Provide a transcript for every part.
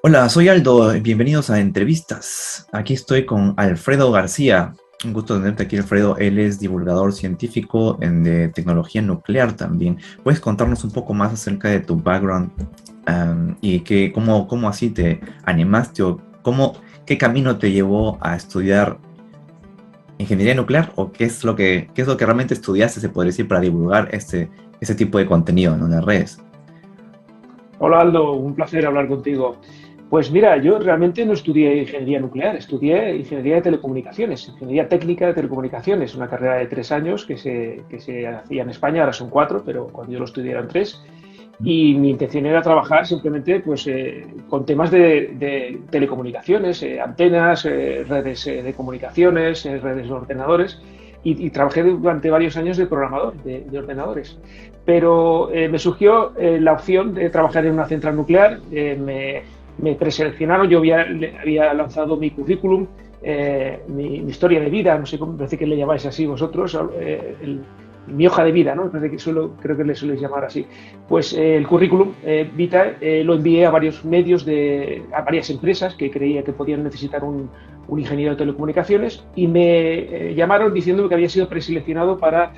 Hola, soy Aldo, bienvenidos a Entrevistas. Aquí estoy con Alfredo García. Un gusto tenerte aquí, Alfredo. Él es divulgador científico de tecnología nuclear también. ¿Puedes contarnos un poco más acerca de tu background y cómo así te animaste o qué camino te llevó a estudiar ingeniería nuclear o qué es lo que realmente estudiaste, se podría decir, para divulgar este tipo de contenido, ¿no?, en las redes? Hola Aldo, un placer hablar contigo. Pues mira, yo realmente no estudié ingeniería nuclear, estudié ingeniería de telecomunicaciones, ingeniería técnica de telecomunicaciones, una carrera de 3 años que se hacía en España, ahora son 4, pero cuando yo lo estudié eran 3. Y mi intención era trabajar simplemente pues, con temas de telecomunicaciones, antenas, redes de comunicaciones, redes de ordenadores. Y trabajé durante varios años de programador de ordenadores. Pero me surgió la opción de trabajar en una central nuclear. Me preseleccionaron, yo había lanzado mi currículum, mi historia de vida, no sé cómo, parece que le llamáis así vosotros, mi hoja de vida, ¿no? Creo que le soléis llamar así. Pues el currículum vitae lo envié a varios medios, a varias empresas que creía que podían necesitar un ingeniero de telecomunicaciones y me llamaron diciéndome que había sido preseleccionado para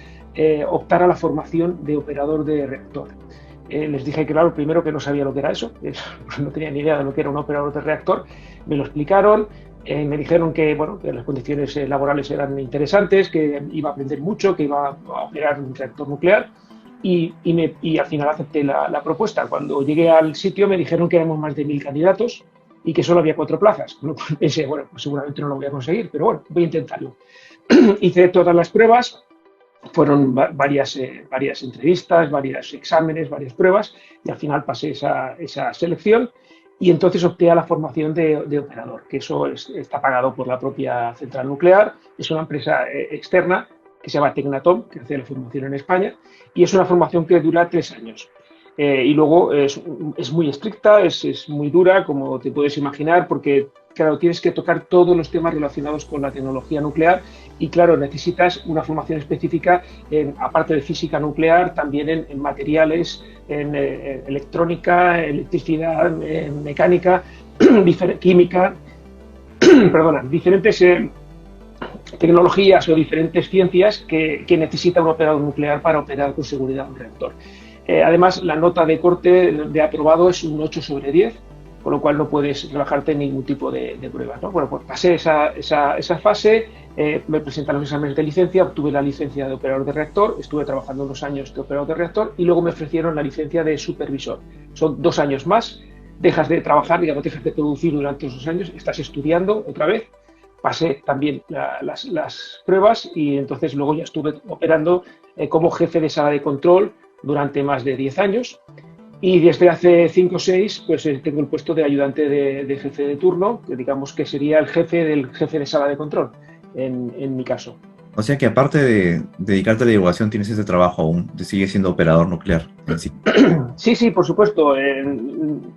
optar a la formación de operador de reactor. Les dije que, claro, primero que no sabía lo que era eso, no tenía ni idea de lo que era un operador de reactor. Me lo explicaron, me dijeron que, bueno, que las condiciones laborales eran interesantes, que iba a aprender mucho, que iba a operar un reactor nuclear y al final acepté la propuesta. Cuando llegué al sitio me dijeron que éramos más de 1000 candidatos y que solo había 4 plazas. Pensé, bueno, pues seguramente no lo voy a conseguir, pero bueno, voy a intentarlo. Hice todas las pruebas, fueron varias entrevistas, varios exámenes, varias pruebas y al final pasé esa selección y entonces opté a la formación de operador, que eso está pagado por la propia central nuclear, es una empresa externa que se llama Tecnatom, que hace la formación en España, y es una formación que dura 3 años. Y luego es muy estricta, es muy dura, como te puedes imaginar, porque, claro, tienes que tocar todos los temas relacionados con la tecnología nuclear y, claro, necesitas una formación específica, aparte de física nuclear, también en materiales, en electrónica, electricidad, en mecánica, química, perdona, diferentes tecnologías o diferentes ciencias que necesita un operador nuclear para operar con seguridad un reactor. Además, la nota de corte de aprobado es un 8/10, con lo cual no puedes rebajarte ningún tipo de pruebas, ¿no? Bueno, pues pasé esa fase, me presenté a los exámenes de licencia, obtuve la licencia de operador de reactor, estuve trabajando unos años de operador de reactor y luego me ofrecieron la licencia de supervisor. Son 2 años más, dejas de trabajar, digamos, dejas de producir durante esos años, estás estudiando otra vez. Pasé también las pruebas y entonces luego ya estuve operando como jefe de sala de control durante más de 10 años y desde hace 5 o 6 pues tengo el puesto de ayudante de jefe de turno, que digamos que sería el jefe del jefe de sala de control en mi caso. O sea que aparte de dedicarte a la divulgación, tienes ese trabajo aún, de sigue siendo operador nuclear en sí. Sí, sí, por supuesto.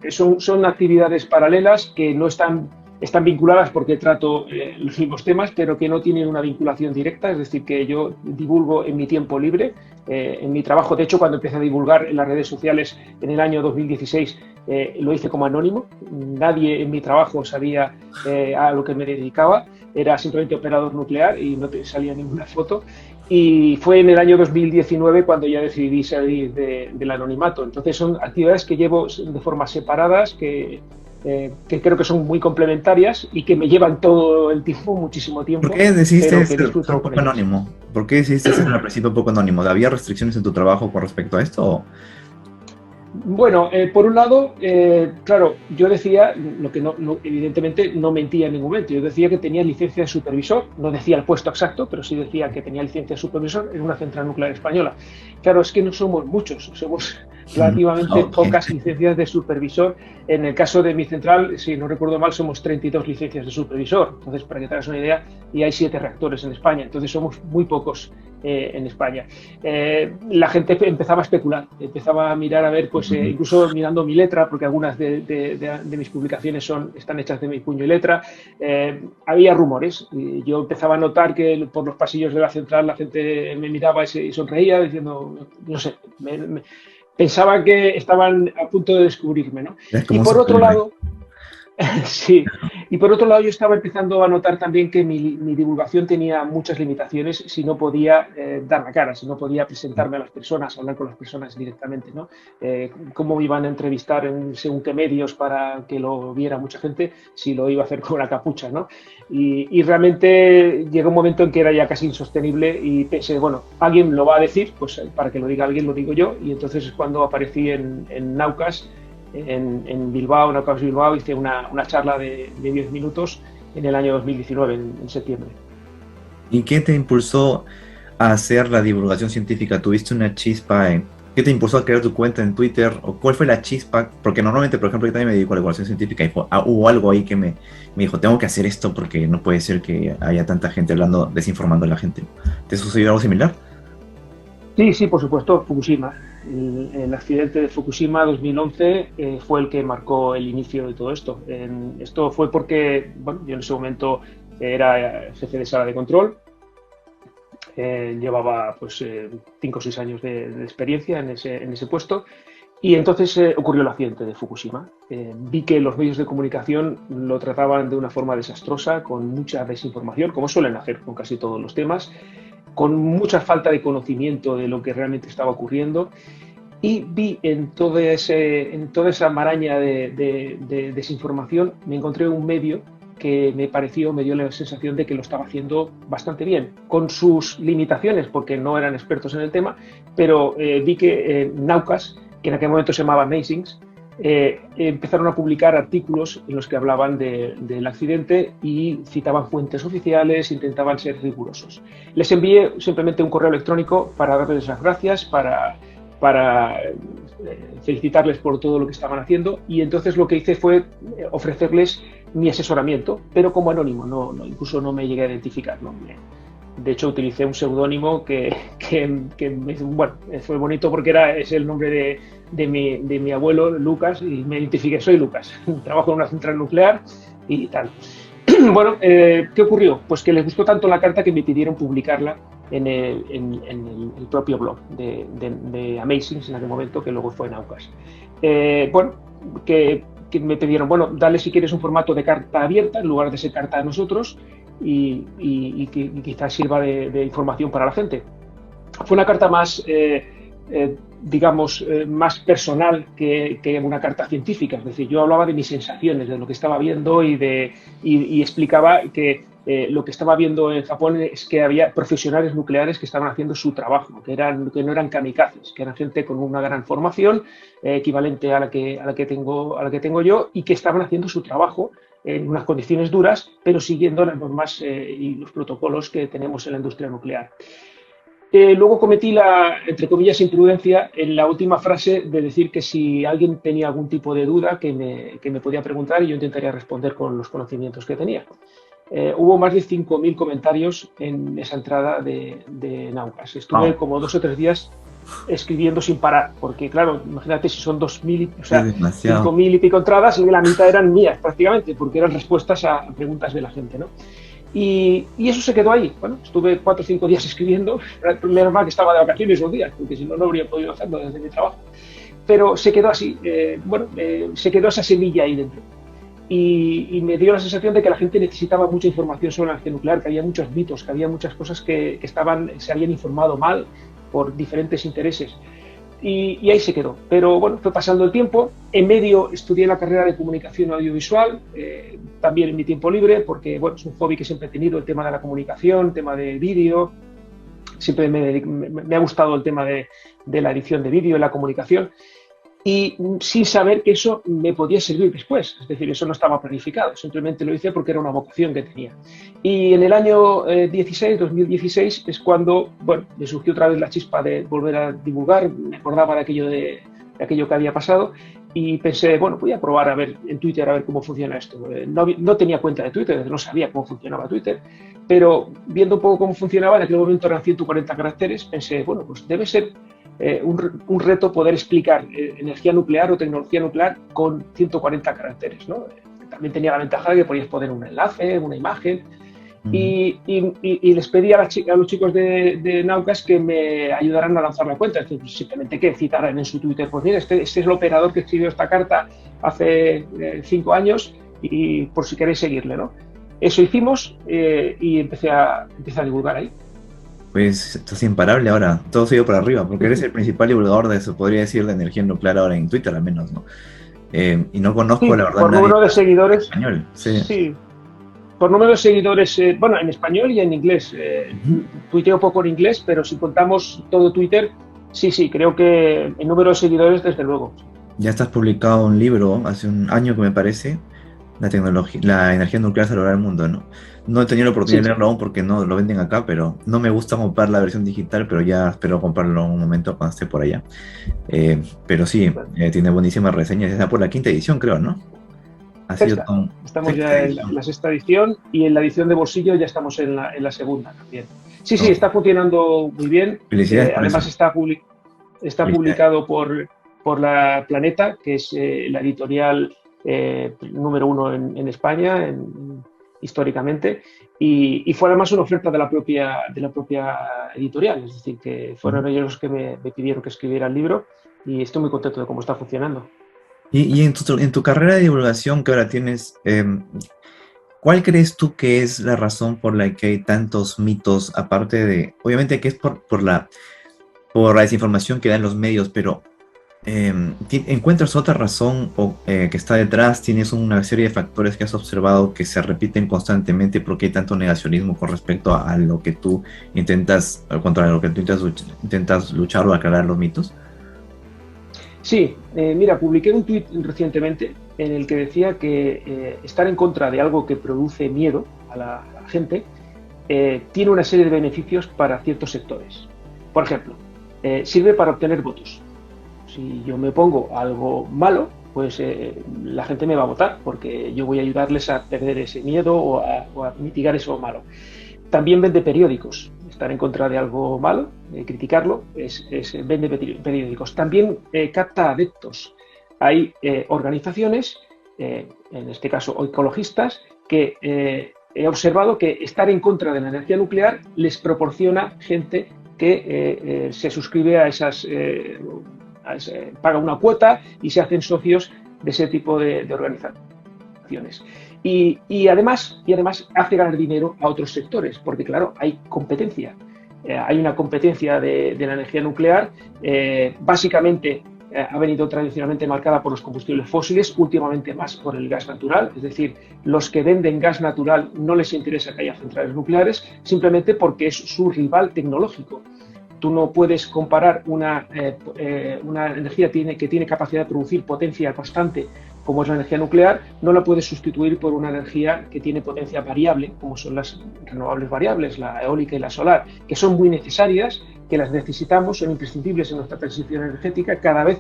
Son actividades paralelas que no están vinculadas porque trato los mismos temas, pero que no tienen una vinculación directa. Es decir, que yo divulgo en mi tiempo libre, en mi trabajo. De hecho, cuando empecé a divulgar en las redes sociales en el año 2016, lo hice como anónimo. Nadie en mi trabajo sabía a lo que me dedicaba. Era simplemente operador nuclear y no te salía ninguna foto. Y fue en el año 2019 cuando ya decidí salir del anonimato. Entonces son actividades que llevo de formas separadas, que creo que son muy complementarias y que me llevan todo el tiempo, muchísimo ¿Por tiempo, qué decidiste pero que ser un disfruto con poco ellas. anónimo? ¿Por qué decidiste ser al principio un poco anónimo? ¿Había restricciones en tu trabajo con respecto a esto? Bueno, por un lado, claro, yo decía, lo que evidentemente no mentía en ningún momento, yo decía que tenía licencia de supervisor, no decía el puesto exacto, pero sí decía que tenía licencia de supervisor en una central nuclear española. Claro, es que no somos muchos, somos relativamente Ok. pocas licencias de supervisor. En el caso de mi central, si no recuerdo mal, somos 32 licencias de supervisor. Entonces, para que te hagas una idea, y hay 7 reactores en España, entonces somos muy pocos en España. La gente empezaba a especular, empezaba a mirar a ver, pues incluso mirando mi letra, porque algunas de mis publicaciones están hechas de mi puño y letra, había rumores. Y yo empezaba a notar que por los pasillos de la central la gente me miraba y sonreía diciendo, no sé, pensaba que estaban a punto de descubrirme, ¿no? Es Y como un por otro superhéroe. lado, Sí, y por otro lado yo estaba empezando a notar también que mi divulgación tenía muchas limitaciones si no podía dar la cara, si no podía presentarme a las personas, hablar con las personas directamente, ¿no? Cómo me iban a entrevistar en según qué medios para que lo viera mucha gente si lo iba a hacer con una capucha, ¿no? Y realmente llegó un momento en que era ya casi insostenible y pensé, bueno, alguien lo va a decir, pues para que lo diga alguien lo digo yo, y entonces es cuando aparecí en Naucas, en Bilbao, en Naucas Bilbao, hice una charla de 10 minutos en el año 2019, en septiembre. ¿Y qué te impulsó a hacer la divulgación científica? ¿Tuviste una chispa en... ¿Qué te impulsó a crear tu cuenta en Twitter? ¿O cuál fue la chispa? Porque normalmente, por ejemplo, yo también me dedico a la divulgación científica y hubo algo ahí que me dijo, tengo que hacer esto porque no puede ser que haya tanta gente hablando, desinformando a la gente. ¿Te sucedió algo similar? Sí, sí, por supuesto, Fukushima. El accidente de Fukushima 2011 fue el que marcó el inicio de todo esto. Esto fue porque, bueno, yo en ese momento era jefe de sala de control, llevaba pues 5 o 6 años de experiencia en ese puesto y entonces ocurrió el accidente de Fukushima. Vi que los medios de comunicación lo trataban de una forma desastrosa, con mucha desinformación, como suelen hacer con casi todos los temas, con mucha falta de conocimiento de lo que realmente estaba ocurriendo y vi en toda esa maraña de desinformación, me encontré un medio que me dio la sensación de que lo estaba haciendo bastante bien, con sus limitaciones, porque no eran expertos en el tema, pero vi que Naucas, que en aquel momento se llamaba Amazings, empezaron a publicar artículos en los que hablaban del accidente y citaban fuentes oficiales, intentaban ser rigurosos. Les envié simplemente un correo electrónico para darles las gracias, para felicitarles por todo lo que estaban haciendo y entonces lo que hice fue ofrecerles mi asesoramiento, pero como anónimo, incluso no me llegué a identificar. ¿No? De hecho, utilicé un seudónimo bueno, fue bonito porque es el nombre de mi abuelo, Lucas, y me identifiqué, soy Lucas, trabajo en una central nuclear y tal. Bueno, ¿qué ocurrió? Pues que les gustó tanto la carta que me pidieron publicarla en el propio blog de Amazings en aquel momento, que luego fue Naucas. Bueno, que me pidieron, bueno, dale si quieres un formato de carta abierta en lugar de ser carta a nosotros y quizás sirva de información para la gente. Fue una carta más, digamos, más personal que una carta científica. Es decir, yo hablaba de mis sensaciones, de lo que estaba viendo y explicaba que lo que estaba viendo en Japón es que había profesionales nucleares que estaban haciendo su trabajo, que no eran kamikazes, que eran gente con una gran formación equivalente a la que tengo yo y que estaban haciendo su trabajo en unas condiciones duras, pero siguiendo las normas y los protocolos que tenemos en la industria nuclear. Luego cometí entre comillas, imprudencia en la última frase de decir que si alguien tenía algún tipo de duda que me podía preguntar y yo intentaría responder con los conocimientos que tenía. Hubo más de 5.000 comentarios en esa entrada de Naucas. Estuve como 2 o 3 días escribiendo sin parar, porque claro, imagínate si son 2.000, o sea, 5.000 y pico entradas y la mitad eran mías prácticamente, porque eran respuestas a preguntas de la gente, ¿no? Y eso se quedó ahí. Bueno, estuve 4 o 5 días escribiendo, menos mal que estaba de vacaciones esos días, porque si no, no habría podido hacerlo desde mi trabajo. Pero se quedó así, se quedó esa semilla ahí dentro. Y me dio la sensación de que la gente necesitaba mucha información sobre la energía nuclear, que había muchos mitos, que había muchas cosas que se habían informado mal por diferentes intereses. Y ahí se quedó. Pero bueno, fue pasando el tiempo. En medio estudié la carrera de comunicación audiovisual, también en mi tiempo libre, porque bueno, es un hobby que siempre he tenido, el tema de la comunicación, el tema de vídeo. Siempre me ha gustado el tema de la edición de vídeo y la comunicación. Y sin saber que eso me podía servir después. Es decir, eso no estaba planificado, simplemente lo hice porque era una vocación que tenía. Y en el año 2016, es cuando bueno, me surgió otra vez la chispa de volver a divulgar, me acordaba de aquello que había pasado y pensé, bueno, voy a probar a ver en Twitter a ver cómo funciona esto. No tenía cuenta de Twitter, no sabía cómo funcionaba Twitter, pero viendo un poco cómo funcionaba, en aquel momento eran 140 caracteres, pensé, bueno, pues debe ser un reto poder explicar energía nuclear o tecnología nuclear con 140 caracteres, ¿no? También tenía la ventaja de que podías poner un enlace, una imagen, y les pedí a los chicos de Naucas que me ayudaran a lanzar la cuenta. Es decir, simplemente que citaran en su Twitter, pues mira, este es el operador que escribió esta carta hace 5 años y por si queréis seguirle, ¿no? Eso hicimos y empecé a divulgar ahí. Pues estás imparable ahora, todo se dio para arriba, porque eres el principal divulgador de eso, podría decir, de energía nuclear ahora en Twitter al menos, ¿no? Y no conozco, Sí, la verdad, por nadie número de en seguidores, español. Sí. sí, por número de seguidores, bueno, en español y en inglés. Ujú. Tuiteo poco en inglés, pero si contamos todo Twitter, sí, creo que el número de seguidores, desde luego. Ya estás publicado un libro hace un año que me parece, la tecnología, la energía nuclear salvará el mundo, ¿no? No he tenido la oportunidad de Sí, leerlo aún porque no lo venden acá, pero no me gusta comprar la versión digital, pero ya espero comprarlo en un momento cuando esté por allá. Pero sí, bueno, tiene buenísimas reseñas, está por la quinta edición, creo, ¿no? Ha sido sexta. con Estamos sexta ya en edición. la sexta edición y en la edición de bolsillo ya estamos en la segunda también. Sí, Oh, está funcionando muy bien. felicidades por eso. Además está Felicidades. publicado por la Planeta, que es la editorial número uno en España históricamente, y fue además una oferta de la propia editorial, es decir, que Ujú. fueron ellos los que me pidieron que escribiera el libro y estoy muy contento de cómo está funcionando. Y en tu carrera de divulgación que ahora tienes, ¿cuál crees tú que es la razón por la que hay tantos mitos, aparte de, obviamente que es por la desinformación que dan los medios, pero ¿encuentras otra razón que está detrás? ¿Tienes una serie de factores que has observado que se repiten constantemente? ¿Por qué hay tanto negacionismo con respecto a lo que tú intentas, contra lo que tú intentas luchar o aclarar los mitos? Sí, mira, publiqué un tuit recientemente en el que decía que estar en contra de algo que produce miedo a la gente tiene una serie de beneficios para ciertos sectores. Por ejemplo, sirve para obtener votos. Si yo me pongo algo malo, pues la gente me va a votar porque yo voy a ayudarles a perder ese miedo o a mitigar eso malo. También vende periódicos. Estar en contra de algo malo, criticarlo, vende periódicos. También capta adeptos. Hay organizaciones, en este caso ecologistas, que he observado que estar en contra de la energía nuclear les proporciona gente que se suscribe paga una cuota y se hacen socios de ese tipo de organizaciones. Y además hace ganar dinero a otros sectores, porque claro, hay competencia. Hay una competencia de la energía nuclear, básicamente ha venido tradicionalmente marcada por los combustibles fósiles, últimamente más por el gas natural, es decir, los que venden gas natural no les interesa que haya centrales nucleares, simplemente porque es su rival tecnológico. Tú no puedes comparar una energía que tiene capacidad de producir potencia constante, como es la energía nuclear, no la puedes sustituir por una energía que tiene potencia variable, como son las renovables variables, la eólica y la solar, que son muy necesarias, que las necesitamos, son imprescindibles en nuestra transición energética. Cada vez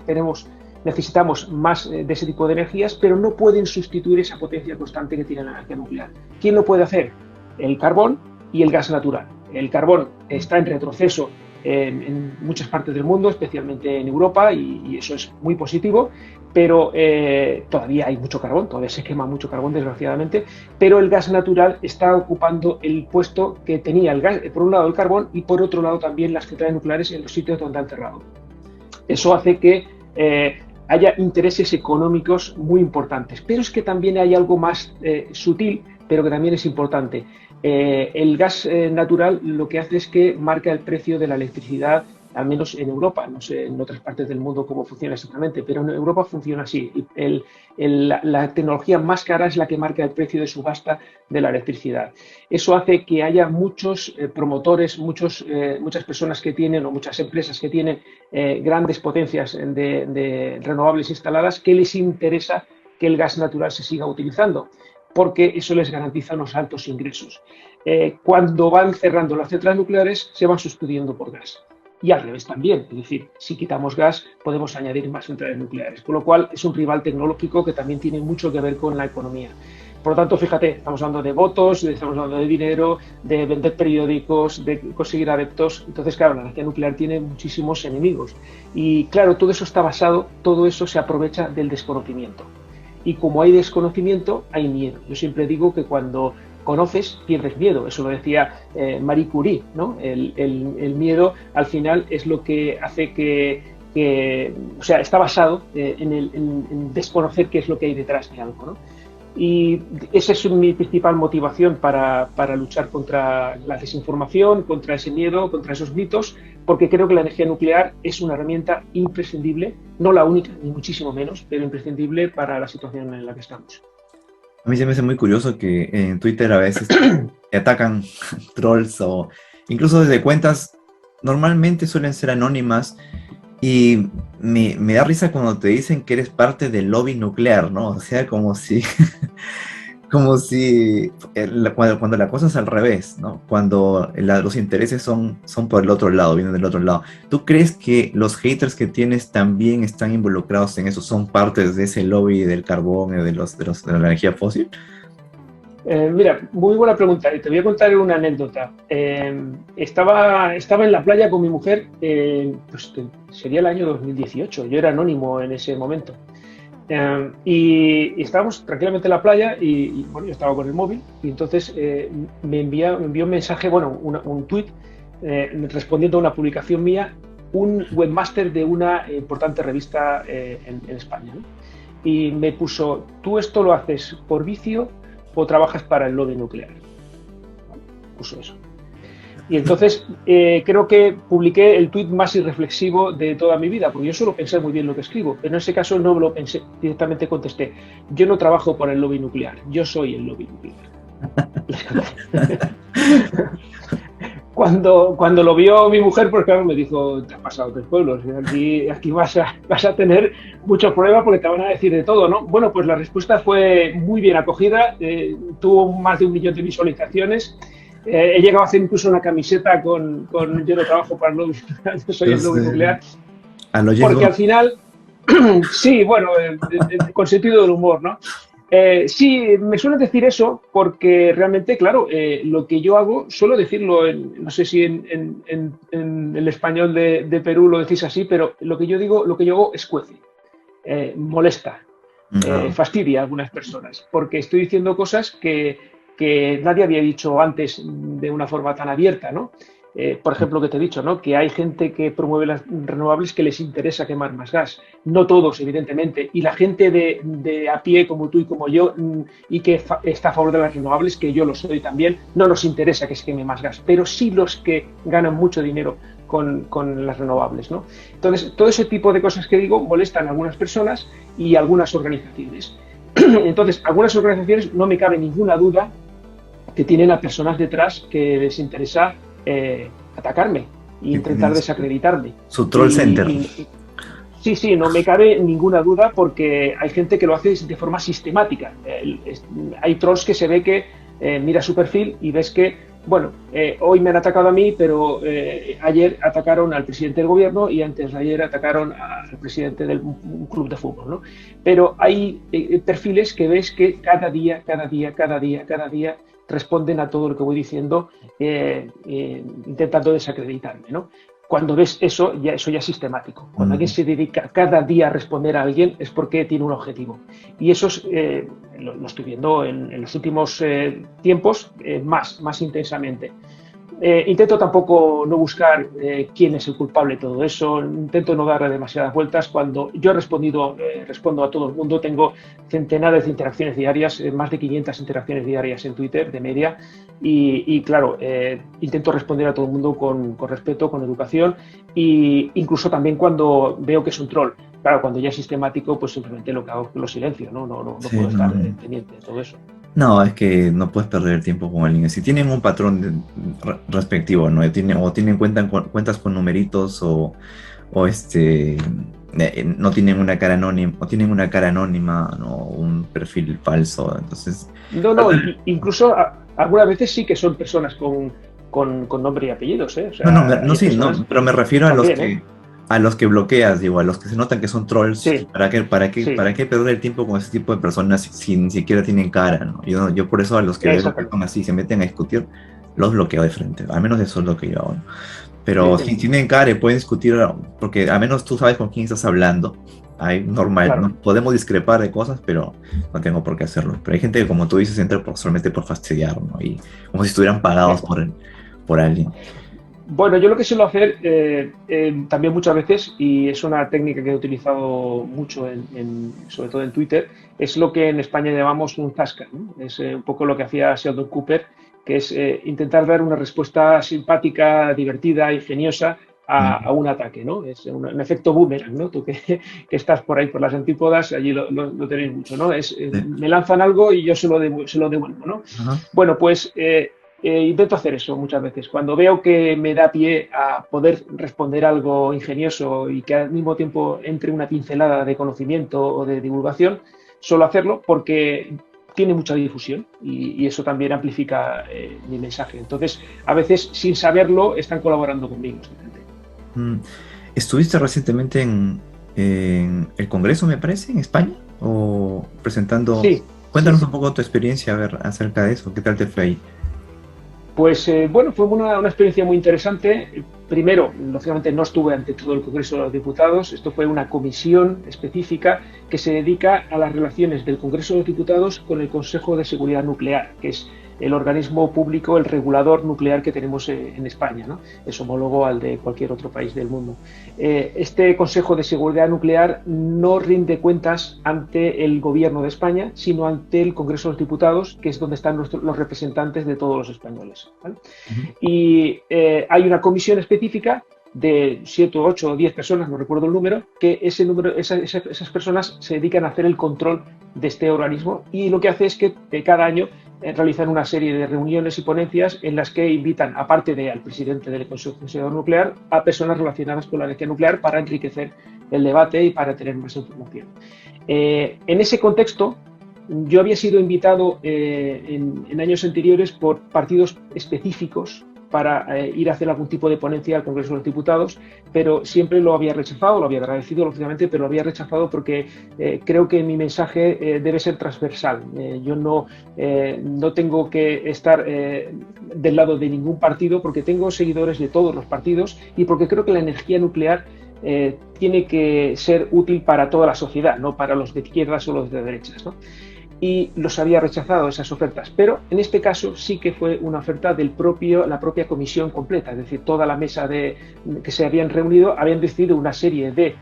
necesitamos más de ese tipo de energías, pero no pueden sustituir esa potencia constante que tiene la energía nuclear. ¿Quién lo puede hacer? El carbón y el gas natural. El carbón está en retroceso en muchas partes del mundo, especialmente en Europa, y eso es muy positivo, pero todavía hay mucho carbón, todavía se quema mucho carbón, desgraciadamente, pero el gas natural está ocupando el puesto que tenía el gas, por un lado el carbón y por otro lado también las centrales nucleares en los sitios donde han cerrado. Eso hace que haya intereses económicos muy importantes, pero es que también hay algo más sutil, pero que también es importante. El gas natural lo que hace es que marca el precio de la electricidad, al menos en Europa. No sé en otras partes del mundo cómo funciona exactamente, pero en Europa funciona así. La tecnología más cara es la que marca el precio de subasta de la electricidad. Eso hace que haya muchos promotores, muchas personas que tienen o muchas empresas que tienen grandes potencias de renovables instaladas que les interesa que el gas natural se siga utilizando, porque eso les garantiza unos altos ingresos. Cuando van cerrando las centrales nucleares, se van sustituyendo por gas. Y al revés también, es decir, si quitamos gas, podemos añadir más centrales nucleares, con lo cual es un rival tecnológico que también tiene mucho que ver con la economía. Por lo tanto, fíjate, estamos hablando de votos, estamos hablando de dinero, de vender periódicos, de conseguir adeptos. Entonces, claro, la energía nuclear tiene muchísimos enemigos. Y claro, todo eso está basado, todo eso se aprovecha del desconocimiento. Y como hay desconocimiento, hay miedo. Yo siempre digo que cuando conoces, pierdes miedo. Eso lo decía Marie Curie, ¿no? El miedo, al final, es lo que hace o sea, está basado en desconocer qué es lo que hay detrás de algo, ¿no? Y esa es mi principal motivación para luchar contra la desinformación, contra ese miedo, contra esos mitos, porque creo que la energía nuclear es una herramienta imprescindible, no la única, ni muchísimo menos, pero imprescindible para la situación en la que estamos. A mí se me hace muy curioso que en Twitter a veces te atacan trolls o incluso desde cuentas normalmente suelen ser anónimas y me da risa cuando te dicen que eres parte del lobby nuclear, ¿no? O sea, como si como si cuando la cosa es al revés, ¿no? Cuando los intereses son por el otro lado, vienen del otro lado. ¿Tú crees que los haters que tienes también están involucrados en eso? ¿Son partes de ese lobby del carbón y de la energía fósil? Mira, muy buena pregunta. Te voy a contar una anécdota. Estaba en la playa con mi mujer, pues sería el año 2018. Yo era anónimo en ese momento. Y estábamos tranquilamente en la playa y bueno, yo estaba con el móvil y entonces me envió un mensaje, bueno, un tweet respondiendo a una publicación mía, un webmaster de una importante revista en España, ¿no? Y me puso: ¿tú esto lo haces por vicio o trabajas para el lobby nuclear? Puso eso. Y entonces creo que publiqué el tuit más irreflexivo de toda mi vida, porque yo suelo pensar muy bien lo que escribo, pero en ese caso no lo pensé, directamente contesté: yo no trabajo para el lobby nuclear, yo soy el lobby nuclear. Cuando lo vio mi mujer, pues claro, me dijo: te has pasado tres pueblos, aquí vas a tener muchos problemas porque te van a decir de todo, ¿no? Bueno, pues la respuesta fue muy bien acogida, tuvo más de 1 millón de visualizaciones. He llegado a hacer incluso una camiseta con yo no trabajo para el lobby, yo soy el lobby nuclear, porque al final, sí, bueno, con sentido del humor, ¿no? Sí, me suelen decir eso porque realmente, claro, lo que yo hago, suelo decirlo, no sé si en el español de Perú lo decís así, pero lo que yo digo, lo que yo hago escuece, molesta, fastidia a algunas personas, porque estoy diciendo cosas que nadie había dicho antes de una forma tan abierta, ¿no? Por ejemplo, que te he dicho, ¿no? Que hay gente que promueve las renovables que les interesa quemar más gas. No todos, evidentemente. Y la gente de a pie, como tú y como yo, y que está a favor de las renovables, que yo lo soy también, no nos interesa que se queme más gas. Pero sí los que ganan mucho dinero con las renovables, ¿no? Entonces, todo ese tipo de cosas que digo molestan a algunas personas y a algunas organizaciones. Entonces, algunas organizaciones, no me cabe ninguna duda, que tienen a personas detrás que les interesa atacarme e intentar desacreditarme. Su troll center. Sí, no me cabe ninguna duda porque hay gente que lo hace de forma sistemática. Hay trolls que se ve que mira su perfil y ves que, bueno, hoy me han atacado a mí, pero ayer atacaron al presidente del gobierno y antes de ayer atacaron al presidente de un club de fútbol, ¿no? Pero hay perfiles que ves que cada día responden a todo lo que voy diciendo, intentando desacreditarme, ¿no? Cuando ves eso ya es sistemático. Cuando alguien se dedica cada día a responder a alguien es porque tiene un objetivo. Y eso lo estoy viendo en los últimos tiempos más intensamente. Intento tampoco no buscar quién es el culpable de todo eso, intento no darle demasiadas vueltas. Cuando yo respondo a todo el mundo, tengo centenares de interacciones diarias, más de 500 interacciones diarias en Twitter de media y claro, intento responder a todo el mundo con respeto, con educación e incluso también cuando veo que es un troll. Claro, cuando ya es sistemático, pues simplemente lo que hago es lo silencio, no sí, puedo estar pendiente de todo eso. No, es que no puedes perder el tiempo con alguien. Si tienen un patrón respectivo, ¿no? Tienen cuentas con numeritos o no tienen una cara anónima, o tienen una cara anónima, ¿no? Un perfil falso. Entonces. No, incluso algunas veces sí que son personas con nombre y apellidos, ¿eh? O sea, pero me refiero también, a los que bloqueas, digo, a los que se notan que son trolls. Sí. ¿Para qué perder el tiempo con ese tipo de personas si ni siquiera tienen cara, ¿no? Yo por eso a los que veo que son así, se meten a discutir, los bloqueo de frente. Al menos eso es lo que yo hago, ¿no? Pero si tienen cara y pueden discutir, porque al menos tú sabes con quién estás hablando. Hay normal, claro. ¿No? Podemos discrepar de cosas, pero no tengo por qué hacerlo. Pero hay gente que, como tú dices, entra solamente por fastidiar, ¿no? Y como si estuvieran pagados por alguien. Bueno, yo lo que suelo hacer también muchas veces, y es una técnica que he utilizado mucho, sobre todo en Twitter, es lo que en España llamamos un zasca, ¿no? Es un poco lo que hacía Sheldon Cooper, que es intentar dar una respuesta simpática, divertida, ingeniosa a un ataque, ¿no? Es un efecto boomerang, ¿no? Tú que estás por ahí, por las antípodas, allí lo tenéis mucho, ¿no? Sí. Me lanzan algo y yo se lo devuelvo, ¿no? Ajá. Bueno, pues intento hacer eso muchas veces. Cuando veo que me da pie a poder responder algo ingenioso y que al mismo tiempo entre una pincelada de conocimiento o de divulgación, suelo hacerlo porque tiene mucha difusión y eso también amplifica mi mensaje. Entonces, a veces, sin saberlo, están colaborando conmigo. Mm, ¿Estuviste recientemente en el Congreso, me parece, en España? ¿O presentando? Sí, sí, Cuéntanos sí. un poco tu experiencia, a ver, acerca de eso. ¿Qué tal te fue ahí? Pues bueno, fue una experiencia muy interesante. Primero, lógicamente no estuve ante todo el Congreso de los Diputados. Esto fue una comisión específica que se dedica a las relaciones del Congreso de los Diputados con el Consejo de Seguridad Nuclear, que es el organismo público, el regulador nuclear que tenemos en España, ¿no? Es homólogo al de cualquier otro país del mundo. Este Consejo de Seguridad Nuclear no rinde cuentas ante el Gobierno de España, sino ante el Congreso de los Diputados, que es donde están los representantes de todos los españoles, ¿vale? Ujú. Y hay una comisión específica de 7, 8 o 10 personas, no recuerdo el número, que esas personas se dedican a hacer el control de este organismo y lo que hace es que cada año realizan una serie de reuniones y ponencias en las que invitan, aparte de al presidente del Consejo de Seguridad Nuclear, a personas relacionadas con la energía nuclear para enriquecer el debate y para tener más información. En ese contexto, yo había sido invitado en años anteriores por partidos específicos para ir a hacer algún tipo de ponencia al Congreso de los Diputados, pero siempre lo había rechazado, lo había agradecido lógicamente, pero lo había rechazado porque creo que mi mensaje debe ser transversal. Yo no tengo que estar del lado de ningún partido porque tengo seguidores de todos los partidos y porque creo que la energía nuclear tiene que ser útil para toda la sociedad, no para los de izquierdas o los de derechas, ¿no? Y los había rechazado esas ofertas, pero en este caso sí que fue una oferta la propia comisión completa, es decir, toda la mesa que se habían reunido habían decidido una serie de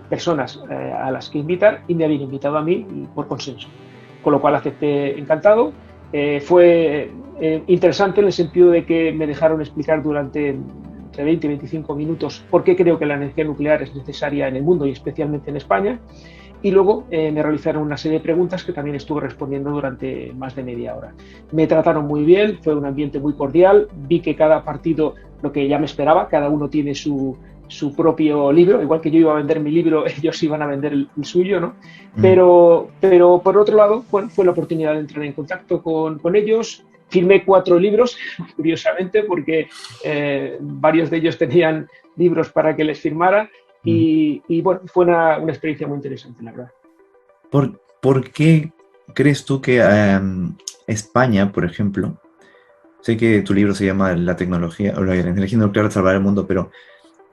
personas a las que invitar y me habían invitado a mí por consenso, con lo cual acepté encantado. Fue interesante en el sentido de que me dejaron explicar durante entre 20 y 25 minutos por qué creo que la energía nuclear es necesaria en el mundo y especialmente en España. Y luego me realizaron una serie de preguntas que también estuve respondiendo durante más de media hora. Me trataron muy bien, fue un ambiente muy cordial, vi que cada partido, lo que ya me esperaba, cada uno tiene su propio libro, igual que yo iba a vender mi libro, ellos iban a vender el suyo, ¿no? Mm. Pero por otro lado, bueno, fue la oportunidad de entrar en contacto con ellos. Firmé 4 libros, curiosamente, porque varios de ellos tenían libros para que les firmara. Mm. Y bueno, fue una experiencia muy interesante, la verdad. ¿Por qué crees tú que España, por ejemplo, sé que tu libro se llama La tecnología o la energía nuclear salvará el mundo, pero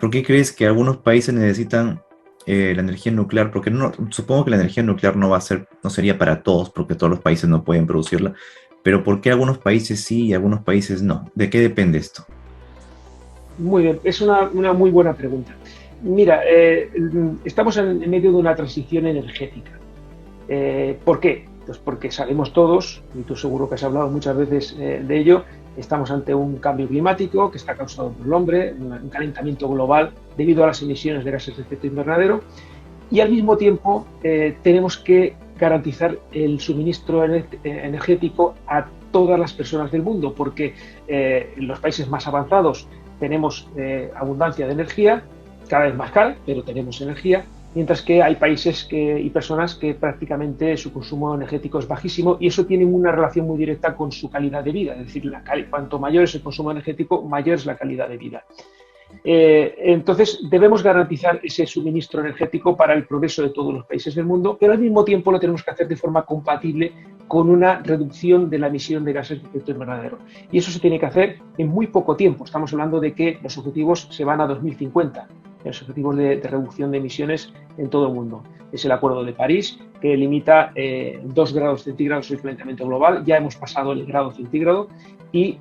¿por qué crees que algunos países necesitan la energía nuclear? Porque no, supongo que la energía nuclear no sería para todos, porque todos los países no pueden producirla, pero ¿por qué algunos países sí y algunos países no? ¿De qué depende esto? Muy bien, es una muy buena pregunta. Mira, estamos en medio de una transición energética. ¿Por qué? Pues porque sabemos todos, y tú seguro que has hablado muchas veces de ello, estamos ante un cambio climático que está causado por el hombre, un calentamiento global debido a las emisiones de gases de efecto invernadero, y al mismo tiempo tenemos que garantizar el suministro energético a todas las personas del mundo, porque en los países más avanzados tenemos abundancia de energía, cada vez más cara, pero tenemos energía, mientras que hay países y personas que prácticamente su consumo energético es bajísimo y eso tiene una relación muy directa con su calidad de vida, es decir, cuanto mayor es el consumo energético, mayor es la calidad de vida. Entonces, debemos garantizar ese suministro energético para el progreso de todos los países del mundo, pero al mismo tiempo lo tenemos que hacer de forma compatible con una reducción de la emisión de gases de efecto invernadero. Y eso se tiene que hacer en muy poco tiempo. Estamos hablando de que los objetivos se van a 2050, los objetivos de reducción de emisiones en todo el mundo. Es el Acuerdo de París, que limita 2 grados centígrados el calentamiento global. Ya hemos pasado el grado centígrado y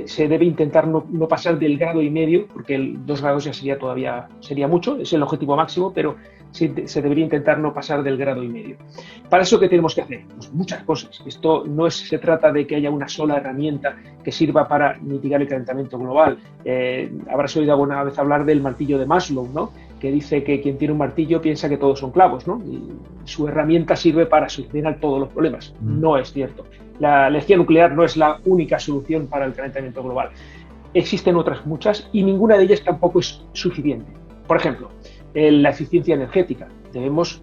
se debe intentar no pasar del 1,5 grados, porque el 2 grados ya sería mucho, es el objetivo máximo, pero se debería intentar no pasar del 1,5 grados. ¿Para eso qué tenemos que hacer? Pues muchas cosas. Esto se trata de que haya una sola herramienta que sirva para mitigar el calentamiento global. Habrás oído alguna vez hablar del martillo de Maslow, ¿no? Que dice que quien tiene un martillo piensa que todos son clavos, ¿no? Y su herramienta sirve para solucionar todos los problemas. No es cierto. La energía nuclear no es la única solución para el calentamiento global. Existen otras muchas y ninguna de ellas tampoco es suficiente. Por ejemplo, la eficiencia energética. Debemos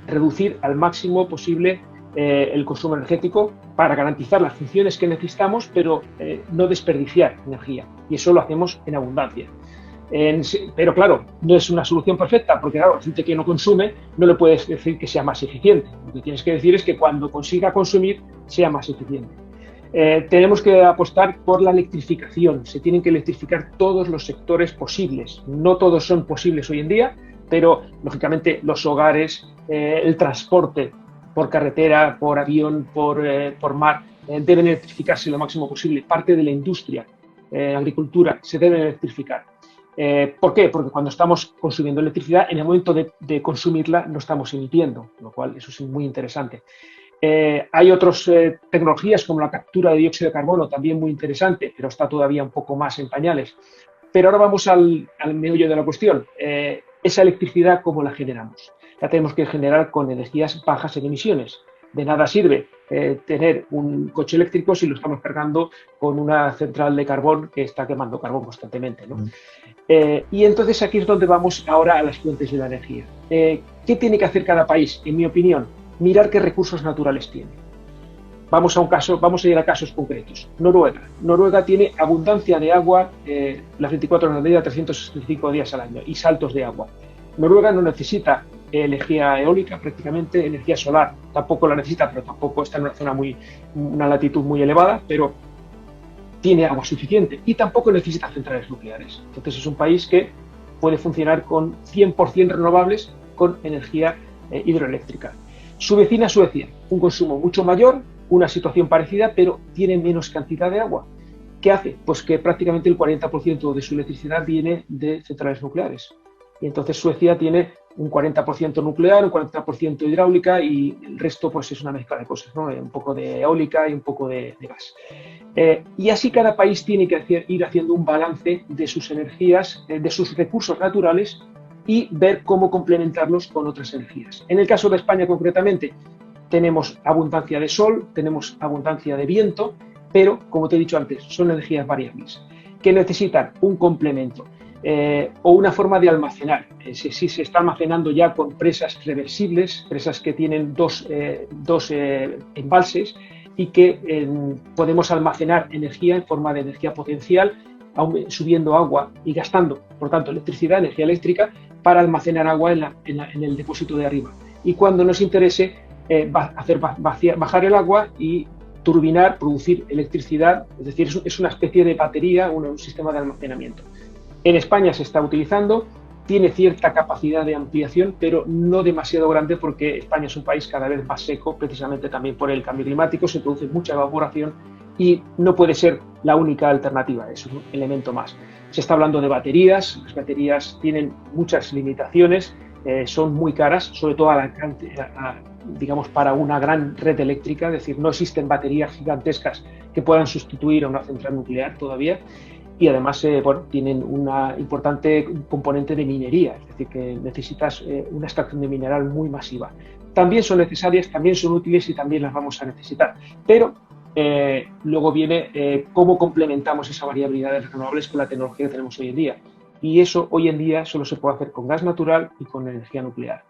reducir al máximo posible el consumo energético para garantizar las funciones que necesitamos, pero no desperdiciar energía. Y eso lo hacemos en abundancia. Pero claro, no es una solución perfecta, porque claro, la gente que no consume no le puedes decir que sea más eficiente. Lo que tienes que decir es que cuando consiga consumir sea más eficiente. Tenemos que apostar por la electrificación. Se tienen que electrificar todos los sectores posibles. No todos son posibles hoy en día, pero lógicamente los hogares, el transporte por carretera, por avión, por mar, deben electrificarse lo máximo posible. Parte de la industria, agricultura, se deben electrificar. ¿Por qué? Porque cuando estamos consumiendo electricidad, en el momento de consumirla no estamos emitiendo, lo cual eso es muy interesante. Hay otras tecnologías como la captura de dióxido de carbono, también muy interesante, pero está todavía un poco más en pañales. Pero ahora vamos al meollo de la cuestión. Esa electricidad, ¿cómo la generamos? La tenemos que generar con energías bajas en emisiones. De nada sirve tener un coche eléctrico si lo estamos cargando con una central de carbón que está quemando carbón constantemente, ¿no? Y entonces aquí es donde vamos ahora a las fuentes de la energía. ¿Qué tiene que hacer cada país? En mi opinión, mirar qué recursos naturales tiene. Vamos a ir a casos concretos. Noruega tiene abundancia de agua las 24 horas del día, 365 días al año y saltos de agua. Noruega no necesita energía eólica, prácticamente energía solar tampoco la necesita, pero tampoco está en una latitud muy elevada, pero tiene agua suficiente y tampoco necesita centrales nucleares. Entonces es un país que puede funcionar con 100% renovables con energía hidroeléctrica. Su vecina Suecia, un consumo mucho mayor, una situación parecida, pero tiene menos cantidad de agua. ¿Qué hace? Pues que prácticamente el 40% de su electricidad viene de centrales nucleares. Y entonces Suecia tiene un 40% nuclear, un 40% hidráulica y el resto pues es una mezcla de cosas, ¿no? Un poco de eólica y un poco de gas. Y así cada país tiene que ir haciendo un balance de sus energías, de sus recursos naturales y ver cómo complementarlos con otras energías. En el caso de España concretamente, tenemos abundancia de sol, tenemos abundancia de viento, pero como te he dicho antes, son energías variables que necesitan un complemento. O una forma de almacenar. Si se está almacenando ya con presas reversibles, presas que tienen dos embalses y que podemos almacenar energía en forma de energía potencial, subiendo agua y gastando, por tanto, electricidad, energía eléctrica, para almacenar agua en el depósito de arriba. Y cuando nos interese, hacer bajar el agua y turbinar, producir electricidad, es decir, es una especie de batería, un sistema de almacenamiento. En España se está utilizando, tiene cierta capacidad de ampliación, pero no demasiado grande porque España es un país cada vez más seco, precisamente también por el cambio climático, se produce mucha evaporación y no puede ser la única alternativa, es un elemento más. Se está hablando de baterías, las baterías tienen muchas limitaciones, son muy caras, sobre todo digamos, para una gran red eléctrica, es decir, no existen baterías gigantescas que puedan sustituir a una central nuclear todavía. Y además tienen una importante componente de minería, es decir, que necesitas una extracción de mineral muy masiva. También son necesarias, también son útiles y también las vamos a necesitar. Pero luego viene cómo complementamos esa variabilidad de renovables con la tecnología que tenemos hoy en día. Y eso hoy en día solo se puede hacer con gas natural y con energía nuclear.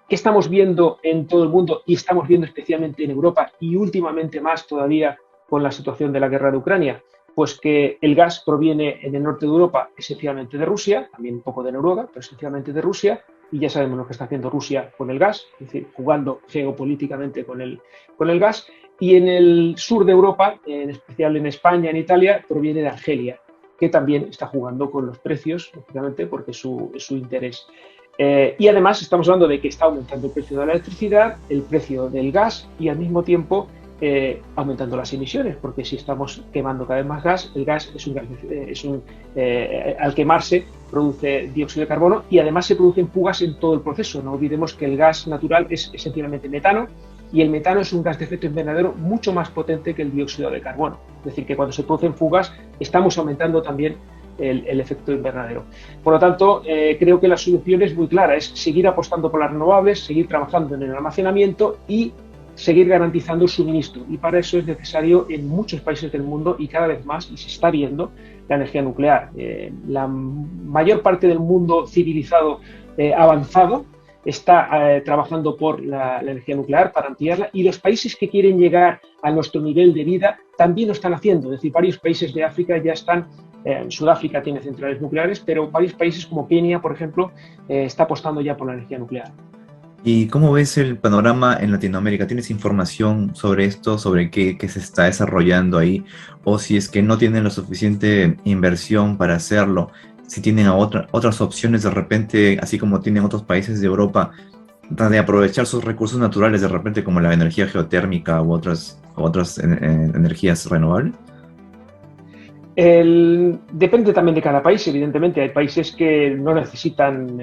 ¿Qué estamos viendo en todo el mundo y estamos viendo especialmente en Europa y últimamente más todavía con la situación de la guerra de Ucrania? Pues que el gas proviene en el norte de Europa esencialmente de Rusia, también un poco de Noruega, pero esencialmente de Rusia, y ya sabemos lo que está haciendo Rusia con el gas, es decir, jugando geopolíticamente con el gas, y en el sur de Europa, en especial en España, en Italia, proviene de Argelia, que también está jugando con los precios, lógicamente, porque es su interés. Y además estamos hablando de que está aumentando el precio de la electricidad, el precio del gas, y al mismo tiempo aumentando las emisiones, porque si estamos quemando cada vez más gas, el gas al quemarse produce dióxido de carbono y además se producen fugas en todo el proceso. No olvidemos que el gas natural es esencialmente metano y el metano es un gas de efecto invernadero mucho más potente que el dióxido de carbono. Es decir, que cuando se producen fugas estamos aumentando también el efecto invernadero. Por lo tanto, creo que la solución es muy clara, es seguir apostando por las renovables, seguir trabajando en el almacenamiento y seguir garantizando el suministro. Y para eso es necesario en muchos países del mundo y cada vez más, y se está viendo, la energía nuclear. La mayor parte del mundo civilizado avanzado está trabajando por la energía nuclear para ampliarla y los países que quieren llegar a nuestro nivel de vida también lo están haciendo. Es decir, varios países de África ya están, Sudáfrica tiene centrales nucleares, pero varios países como Kenia, por ejemplo, está apostando ya por la energía nuclear. ¿Y cómo ves el panorama en Latinoamérica? ¿Tienes información sobre esto, sobre qué se está desarrollando ahí? O si es que no tienen la suficiente inversión para hacerlo, si tienen otras opciones de repente, así como tienen otros países de Europa, de aprovechar sus recursos naturales de repente como la energía geotérmica u otras energías renovables. Depende también de cada país, evidentemente. Hay países que no necesitan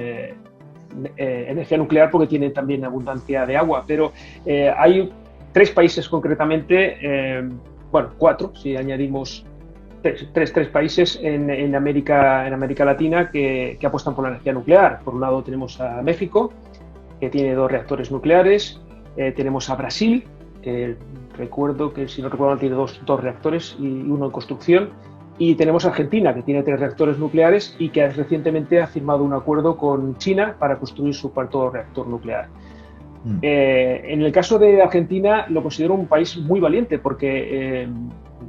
energía nuclear porque tienen también abundancia de agua, pero hay 3 países concretamente, bueno, 4, si añadimos tres países en América Latina que apuestan por la energía nuclear. Por un lado tenemos a México, que tiene 2 reactores nucleares, tenemos a Brasil, que recuerdo que, si no recuerdo mal, tiene dos reactores y uno en construcción. Y tenemos a Argentina, que tiene 3 reactores nucleares y que recientemente ha firmado un acuerdo con China para construir su 4º reactor nuclear. En el caso de Argentina lo considero un país muy valiente porque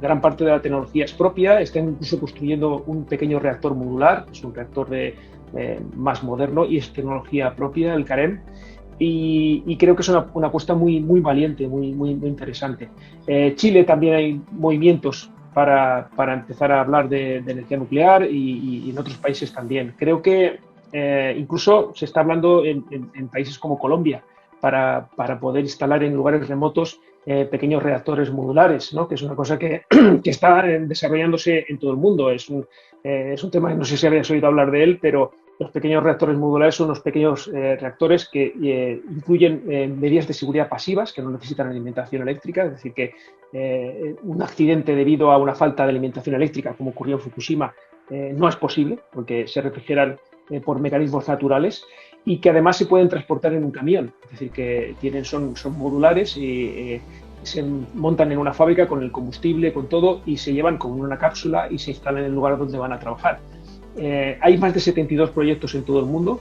gran parte de la tecnología es propia, están incluso construyendo un pequeño reactor modular, es un reactor más moderno y es tecnología propia, el CAREM. Y creo que es una apuesta muy, muy valiente, muy, muy, muy interesante. Chile también hay movimientos para empezar a hablar de energía nuclear y en otros países también. Creo que incluso se está hablando en países como Colombia para poder instalar en lugares remotos pequeños reactores modulares, ¿no? Que es una cosa que está desarrollándose en todo el mundo. Es un tema que no sé si habéis oído hablar de él, pero los pequeños reactores modulares son unos pequeños reactores que incluyen medidas de seguridad pasivas que no necesitan alimentación eléctrica, es decir, que un accidente debido a una falta de alimentación eléctrica, como ocurrió en Fukushima, no es posible porque se refrigeran por mecanismos naturales y que además se pueden transportar en un camión, es decir, que son modulares y se montan en una fábrica con el combustible, con todo, y se llevan con una cápsula y se instalan en el lugar donde van a trabajar. Hay más de 72 proyectos en todo el mundo,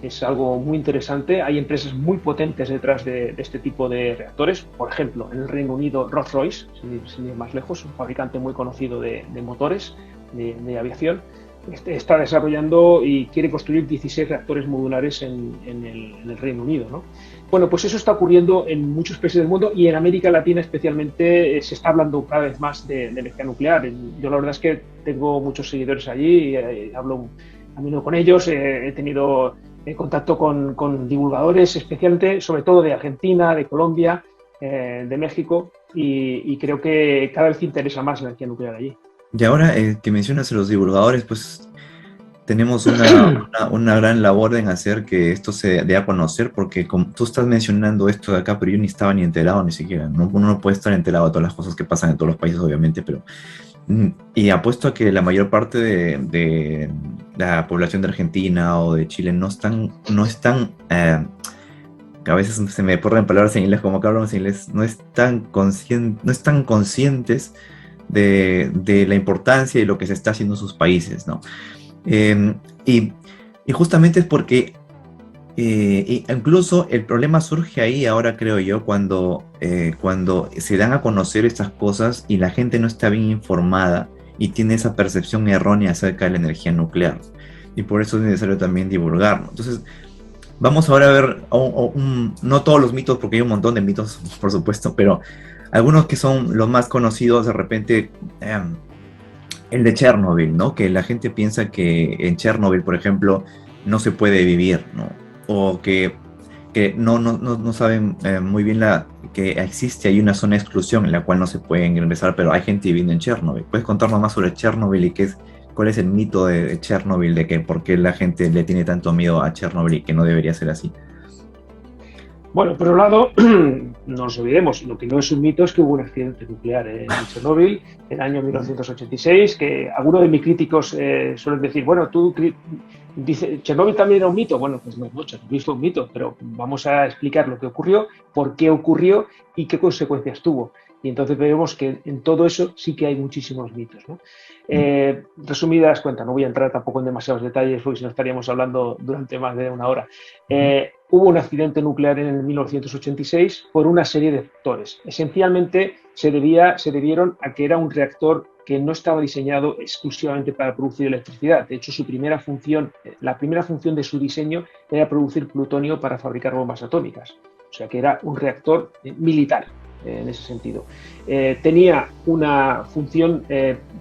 es algo muy interesante. Hay empresas muy potentes detrás de este tipo de reactores. Por ejemplo, en el Reino Unido, Rolls-Royce, sin ir más lejos, un fabricante muy conocido de motores de aviación, está desarrollando y quiere construir 16 reactores modulares en el Reino Unido, ¿no? Bueno, pues eso está ocurriendo en muchos países del mundo y en América Latina especialmente se está hablando cada vez más de energía nuclear. Yo la verdad es que tengo muchos seguidores allí, hablo a menudo con ellos, he tenido contacto con divulgadores, especialmente, sobre todo de Argentina, de Colombia, de México, y creo que cada vez interesa más la energía nuclear allí. Y ahora que mencionas a los divulgadores, pues tenemos una gran labor en hacer que esto se dé a conocer, porque como tú estás mencionando esto de acá, pero yo ni estaba ni enterado ni siquiera. ¿No? Uno no puede estar enterado de todas las cosas que pasan en todos los países, obviamente, pero... Y apuesto a que la mayor parte de la población de Argentina o de Chile no están que a veces se me ponen palabras en inglés como que hablamos en inglés, no están conscientes de la importancia y lo que se está haciendo en sus países, ¿no? Y justamente es porque incluso el problema surge ahí ahora, creo yo, cuando se dan a conocer estas cosas y la gente no está bien informada y tiene esa percepción errónea acerca de la energía nuclear. Y por eso es necesario también divulgarlo. Entonces, vamos ahora a ver, no todos los mitos, porque hay un montón de mitos, por supuesto, pero algunos que son los más conocidos de repente. El de Chernobyl, ¿no? Que la gente piensa que en Chernobyl, por ejemplo, no se puede vivir, ¿no? O que que no saben muy bien que existe ahí una zona de exclusión en la cual no se pueden ingresar, pero hay gente viviendo en Chernobyl. ¿Puedes contarnos más sobre Chernobyl y cuál es el mito de Chernobyl, de que por qué la gente le tiene tanto miedo a Chernobyl y que no debería ser así? Bueno, por un lado, no nos olvidemos, lo que no es un mito es que hubo un accidente nuclear en Chernóbil en el año 1986, que algunos de mis críticos suelen decir, bueno, dice, ¿Chernóbil también era un mito? Bueno, pues no, Chernóbil fue un mito, pero vamos a explicar lo que ocurrió, por qué ocurrió y qué consecuencias tuvo. Y entonces vemos que en todo eso sí que hay muchísimos mitos, ¿no? Resumidas cuentas, no voy a entrar tampoco en demasiados detalles porque si no estaríamos hablando durante más de una hora. Hubo un accidente nuclear en el 1986 por una serie de factores. Esencialmente se debieron a que era un reactor que no estaba diseñado exclusivamente para producir electricidad. De hecho, la primera función de su diseño era producir plutonio para fabricar bombas atómicas. O sea que era un reactor militar en ese sentido. Tenía una función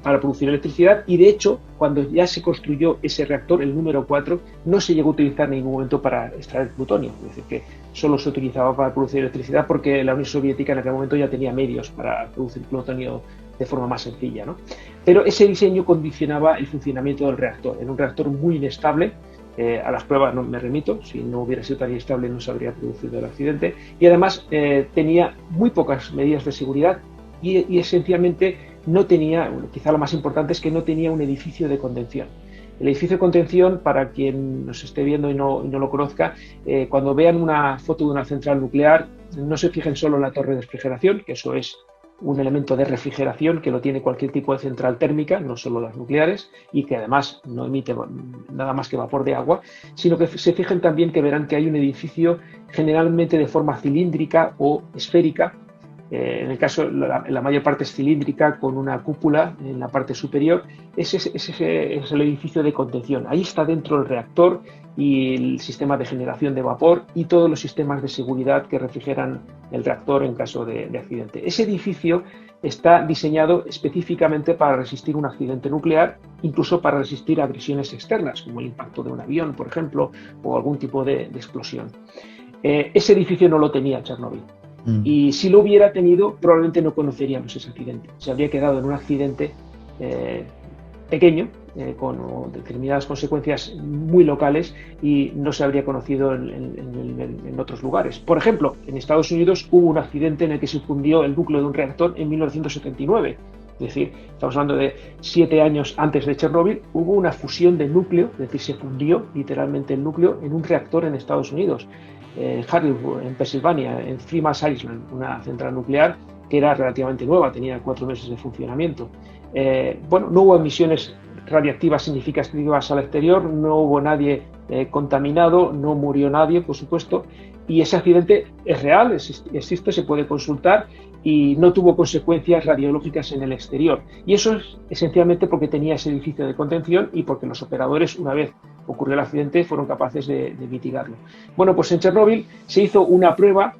para producir electricidad y de hecho cuando ya se construyó ese reactor, el número 4, no se llegó a utilizar en ningún momento para extraer plutonio, es decir, que solo se utilizaba para producir electricidad porque la Unión Soviética en aquel momento ya tenía medios para producir plutonio de forma más sencilla, ¿no? Pero ese diseño condicionaba el funcionamiento del reactor. Era un reactor muy inestable. A las pruebas no me remito, si no hubiera sido tan inestable no se habría producido el accidente, y además tenía muy pocas medidas de seguridad y esencialmente no tenía, quizá lo más importante es que no tenía un edificio de contención. El edificio de contención, para quien nos esté viendo y no lo conozca, cuando vean una foto de una central nuclear, no se fijen solo en la torre de refrigeración, que eso es un elemento de refrigeración que lo tiene cualquier tipo de central térmica, no solo las nucleares, y que además no emite nada más que vapor de agua, sino que se fijen también que verán que hay un edificio generalmente de forma cilíndrica o esférica. En el caso, la mayor parte es cilíndrica con una cúpula en la parte superior. Ese es el edificio de contención. Ahí está dentro el reactor y el sistema de generación de vapor y todos los sistemas de seguridad que refrigeran el reactor en caso de accidente. Ese edificio está diseñado específicamente para resistir un accidente nuclear, incluso para resistir agresiones externas, como el impacto de un avión, por ejemplo, o algún tipo de explosión. Ese edificio no lo tenía Chernóbil. Y si lo hubiera tenido, probablemente no conoceríamos ese accidente. Se habría quedado en un accidente pequeño, con determinadas consecuencias muy locales y no se habría conocido en otros lugares. Por ejemplo, en Estados Unidos hubo un accidente en el que se fundió el núcleo de un reactor en 1979. Es decir, estamos hablando de 7 años antes de Chernóbil, hubo una fusión de núcleo, es decir, se fundió literalmente el núcleo en un reactor en Estados Unidos. Harrisburg, en Pensilvania, en Three Mile Island, una central nuclear que era relativamente nueva, tenía 4 meses de funcionamiento. No hubo emisiones radiactivas significativas al exterior, no hubo nadie contaminado, no murió nadie, por supuesto, y ese accidente es real, existe, se puede consultar y no tuvo consecuencias radiológicas en el exterior. Y eso es esencialmente porque tenía ese edificio de contención y porque los operadores, una vez ocurrió el accidente, fueron capaces de mitigarlo. Bueno, pues en Chernóbil se hizo una prueba.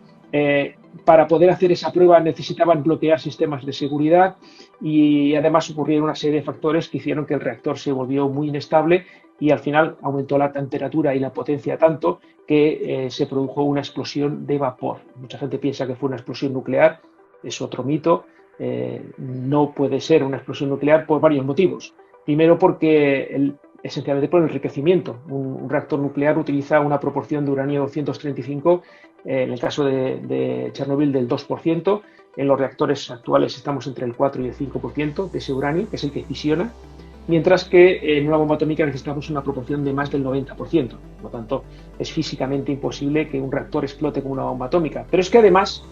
Para poder hacer esa prueba necesitaban bloquear sistemas de seguridad y además ocurrieron una serie de factores que hicieron que el reactor se volvió muy inestable y al final aumentó la temperatura y la potencia tanto que se produjo una explosión de vapor. Mucha gente piensa que fue una explosión nuclear, es otro mito. No puede ser una explosión nuclear por varios motivos. Primero porque esencialmente por el enriquecimiento. Un reactor nuclear utiliza una proporción de uranio 235, en el caso de Chernóbil del 2%. En los reactores actuales estamos entre el 4 y el 5% de ese uranio, que es el que fisiona, mientras que en una bomba atómica necesitamos una proporción de más del 90%. Por lo tanto, es físicamente imposible que un reactor explote como una bomba atómica. Pero es que además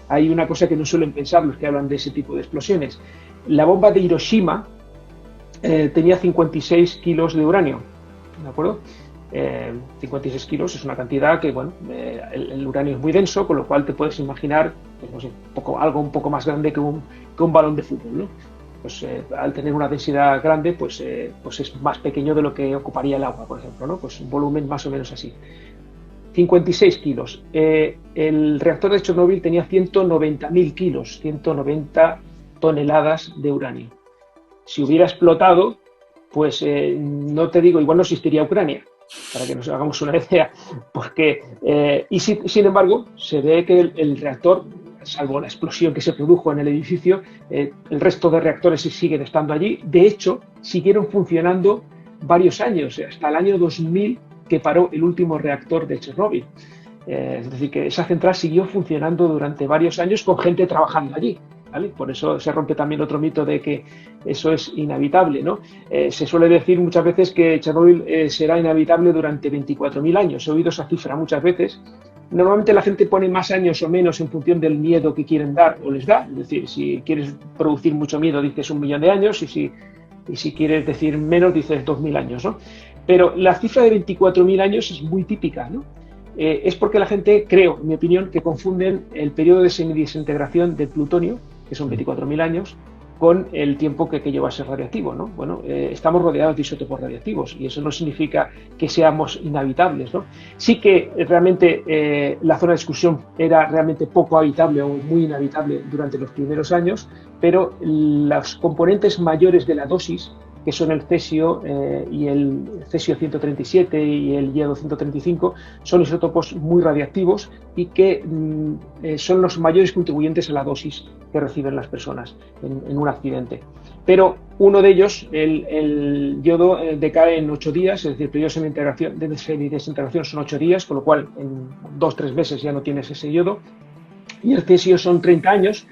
hay una cosa que no suelen pensar los que hablan de ese tipo de explosiones. La bomba de Hiroshima tenía 56 kilos de uranio, ¿de acuerdo? 56 kilos es una cantidad que, bueno, el uranio es muy denso, con lo cual te puedes imaginar, pues, no sé, algo un poco más grande que un balón de fútbol, ¿no? Pues al tener una densidad grande, pues es más pequeño de lo que ocuparía el agua, por ejemplo, ¿no? Pues un volumen más o menos así. 56 kilos. El reactor de Chernóbil tenía 190.000 kilos, 190 toneladas de uranio. Si hubiera explotado, pues no te digo, igual no existiría Ucrania, para que nos hagamos una idea. Porque, sin embargo, se ve que el reactor, salvo la explosión que se produjo en el edificio, el resto de reactores siguen estando allí. De hecho, siguieron funcionando varios años, hasta el año 2000, que paró el último reactor de Chernóbil. Es decir, que esa central siguió funcionando durante varios años con gente trabajando allí. ¿Vale? Por eso se rompe también otro mito de que eso es inhabitable, ¿no? Se suele decir muchas veces que Chernóbil será inhabitable durante 24.000 años. He oído esa cifra muchas veces. Normalmente la gente pone más años o menos en función del miedo que quieren dar o les da. Es decir, si quieres producir mucho miedo dices 1.000.000 de años, y si quieres decir menos dices 2.000 años, ¿no? Pero la cifra de 24.000 años es muy típica, ¿no? Es porque la gente, creo, en mi opinión, que confunden el periodo de semidesintegración del plutonio, que son 24.000 años, con el tiempo que lleva a ser radiactivo, ¿no? Bueno, estamos rodeados de isótopos radiactivos y eso no significa que seamos inhabitables, ¿no? Sí que realmente la zona de exclusión era realmente poco habitable o muy inhabitable durante los primeros años, pero los componentes mayores de la dosis, que son el cesio y el cesio 137 y el iodo 135, son isótopos muy radiactivos y que son los mayores contribuyentes a la dosis que reciben las personas en un accidente. Pero uno de ellos, el yodo, decae en 8 días, es decir, el periodo de semidesintegración son 8 días, con lo cual en 2-3 meses ya no tienes ese yodo. Y el cesio son 30 años,